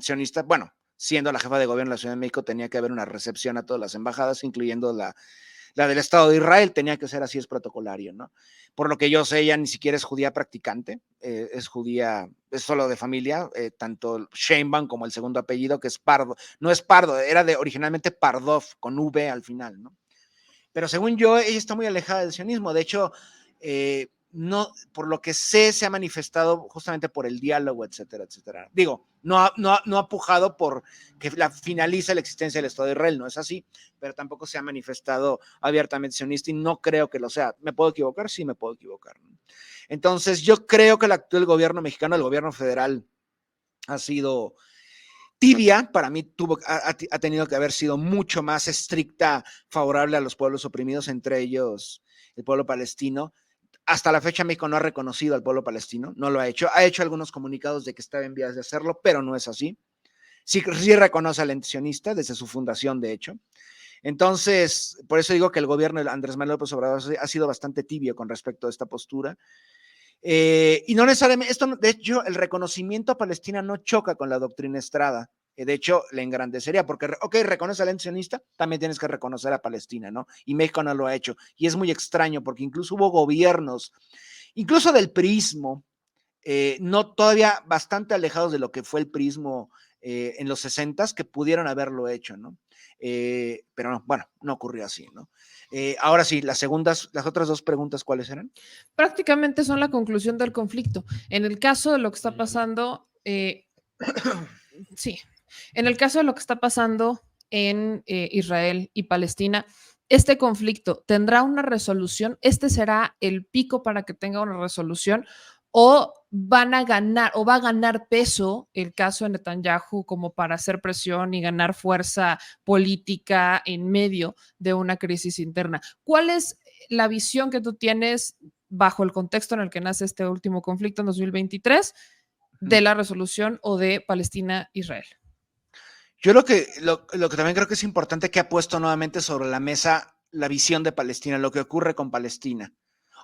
sionista. Bueno, siendo la jefa de gobierno de la Ciudad de México, tenía que haber una recepción a todas las embajadas, incluyendo la del Estado de Israel, tenía que ser así, es protocolario, ¿no? Por lo que yo sé, ella ni siquiera es judía practicante, es judía, es solo de familia, tanto Sheinbaum como el segundo apellido, que es Pardo, no es Pardo, era originalmente Pardov, con V al final, ¿no? Pero según yo, ella está muy alejada del sionismo. De hecho, no, por lo que sé, se ha manifestado justamente por el diálogo, etcétera, etcétera. Digo, no ha pujado por que finalice la existencia del Estado de Israel, no es así, pero tampoco se ha manifestado abiertamente sionista y no creo que lo sea. ¿Me puedo equivocar? Sí, me puedo equivocar. Entonces, yo creo que el actual gobierno mexicano, el gobierno federal, ha sido tibia. Para mí ha tenido que haber sido mucho más estricta, favorable a los pueblos oprimidos, entre ellos el pueblo palestino. Hasta la fecha México no ha reconocido al pueblo palestino, no lo ha hecho algunos comunicados de que estaba en vías de hacerlo, pero no es así. Sí reconoce al ente sionista desde su fundación, de hecho. Entonces, por eso digo que el gobierno de Andrés Manuel López Obrador ha sido bastante tibio con respecto a esta postura. Y no necesariamente, de hecho, el reconocimiento a Palestina no choca con la doctrina Estrada. De hecho, le engrandecería, porque, ok, reconoce al ente sionista, también tienes que reconocer a Palestina, ¿no? Y México no lo ha hecho. Y es muy extraño, porque incluso hubo gobiernos, incluso del prismo, no todavía bastante alejados de lo que fue el prismo en los 60s, que pudieron haberlo hecho, ¿no? Pero no, bueno, no ocurrió así, ¿no? Ahora sí, las otras dos preguntas, ¿cuáles eran? Prácticamente son la conclusión del conflicto. En el caso de lo que está pasando, sí, en el caso de lo que está pasando en Israel y Palestina, este conflicto tendrá una resolución. Este será el pico para que tenga una resolución, o van a ganar o va a ganar peso el caso de Netanyahu como para hacer presión y ganar fuerza política en medio de una crisis interna. ¿Cuál es la visión que tú tienes bajo el contexto en el que nace este último conflicto en 2023 de la resolución o de Palestina-Israel? Yo lo que también creo que es importante que ha puesto nuevamente sobre la mesa la visión de Palestina, lo que ocurre con Palestina.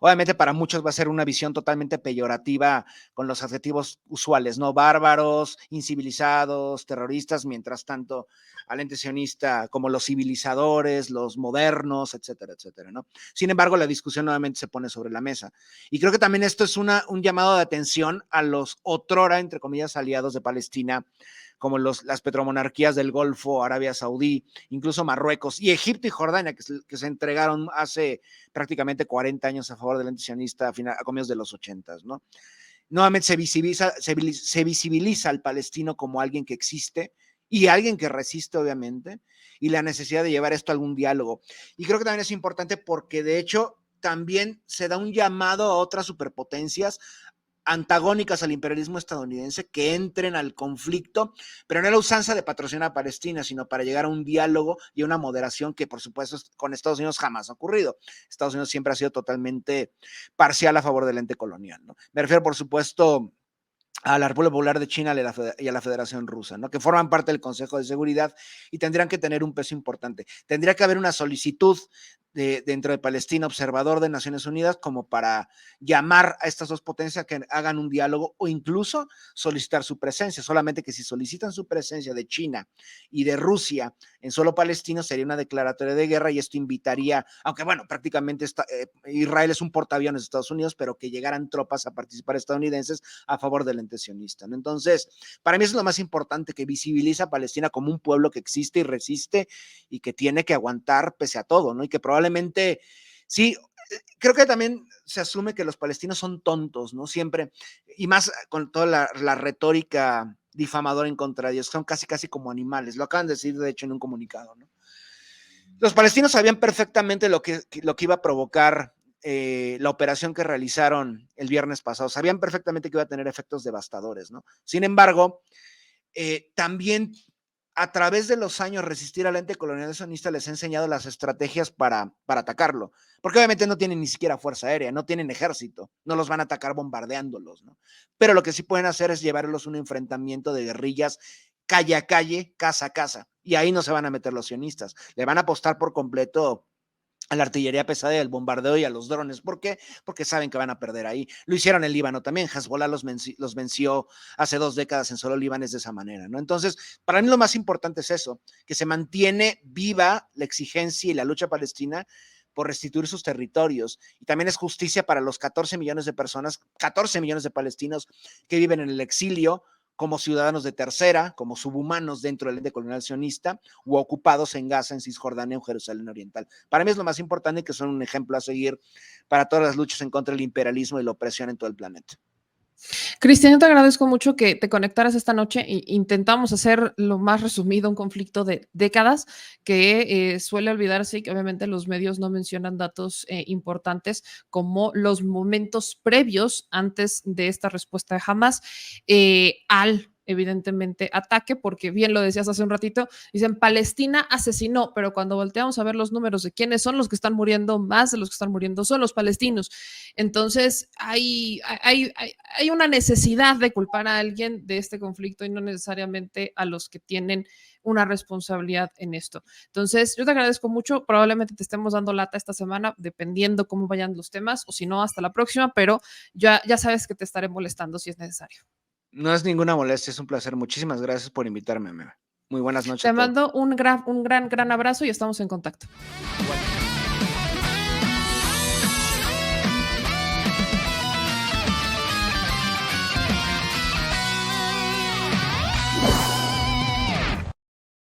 Obviamente para muchos va a ser una visión totalmente peyorativa con los adjetivos usuales, ¿no? Bárbaros, incivilizados, terroristas, mientras tanto al ente sionista como los civilizadores, los modernos, etcétera, etcétera, ¿no? Sin embargo, la discusión nuevamente se pone sobre la mesa. Y creo que también esto es un llamado de atención a los otrora, entre comillas, aliados de Palestina, como las petromonarquías del Golfo, Arabia Saudí, incluso Marruecos y Egipto y Jordania, que se entregaron hace prácticamente 40 años a favor del antisionista a comienzos de los 80, ¿no? Nuevamente se visibiliza al palestino como alguien que existe y alguien que resiste, obviamente, y la necesidad de llevar esto a algún diálogo. Y creo que también es importante porque, de hecho, también se da un llamado a otras superpotencias antagónicas al imperialismo estadounidense que entren al conflicto, pero no la usanza de patrocinar a Palestina, sino para llegar a un diálogo y a una moderación que, por supuesto, con Estados Unidos jamás ha ocurrido. Estados Unidos siempre ha sido totalmente parcial a favor del ente colonial, ¿no? Me refiero, por supuesto, a la República Popular de China y a la Federación Rusa, ¿no? Que forman parte del Consejo de Seguridad y tendrían que tener un peso importante. Tendría que haber una solicitud dentro de Palestina, observador de Naciones Unidas, como para llamar a estas dos potencias que hagan un diálogo o incluso solicitar su presencia. Solamente que si solicitan su presencia de China y de Rusia en suelo palestino sería una declaratoria de guerra y esto invitaría, aunque bueno, prácticamente Israel es un portaaviones de Estados Unidos, pero que llegaran tropas a participar estadounidenses a favor del ente sionista, ¿no? Entonces, para mí eso es lo más importante, que visibiliza a Palestina como un pueblo que existe y resiste y que tiene que aguantar pese a todo, ¿no? Y que probablemente, sí, creo que también se asume que los palestinos son tontos, ¿no? Siempre, y más con toda la retórica difamadora en contra de ellos, son casi como animales, lo acaban de decir de hecho en un comunicado, ¿no? Los palestinos sabían perfectamente lo que iba a provocar la operación que realizaron el viernes pasado, sabían perfectamente que iba a tener efectos devastadores, ¿no? Sin embargo, también a través de los años resistir al ente colonial sionista les ha enseñado las estrategias para atacarlo, porque obviamente no tienen ni siquiera fuerza aérea, no tienen ejército, no los van a atacar bombardeándolos, ¿no? Pero lo que sí pueden hacer es llevarlos a un enfrentamiento de guerrillas calle a calle, casa a casa, y ahí no se van a meter los sionistas, le van a apostar por completo a la artillería pesada y al bombardeo y a los drones. ¿Por qué? Porque saben que van a perder ahí. Lo hicieron en Líbano también. Hezbollah los venció hace 2 décadas en solo Líbanes de esa manera, ¿no? Entonces, para mí lo más importante es eso, que se mantiene viva la exigencia y la lucha palestina por restituir sus territorios. Y también es justicia para los 14 millones de personas, 14 millones de palestinos que viven en el exilio, como ciudadanos de tercera, como subhumanos dentro del ente colonial sionista, u ocupados en Gaza, en Cisjordania o Jerusalén Oriental. Para mí es lo más importante y que son un ejemplo a seguir para todas las luchas en contra del imperialismo y la opresión en todo el planeta. Cristian, yo te agradezco mucho que te conectaras esta noche e intentamos hacer lo más resumido un conflicto de décadas que suele olvidarse y que obviamente los medios no mencionan datos importantes como los momentos previos antes de esta respuesta de Hamas al evidentemente ataque, porque bien lo decías hace un ratito, dicen Palestina asesinó, pero cuando volteamos a ver los números de quiénes son los que están muriendo, más de los que están muriendo son los palestinos. Entonces hay una necesidad de culpar a alguien de este conflicto y no necesariamente a los que tienen una responsabilidad en esto. Entonces, yo te agradezco mucho, probablemente te estemos dando lata esta semana, dependiendo cómo vayan los temas, o si no, hasta la próxima, pero ya sabes que te estaré molestando si es necesario. No es ninguna molestia, es un placer. Muchísimas gracias por invitarme, Meme. Muy buenas noches Te a todos. mando un gran abrazo y estamos en contacto. Bueno.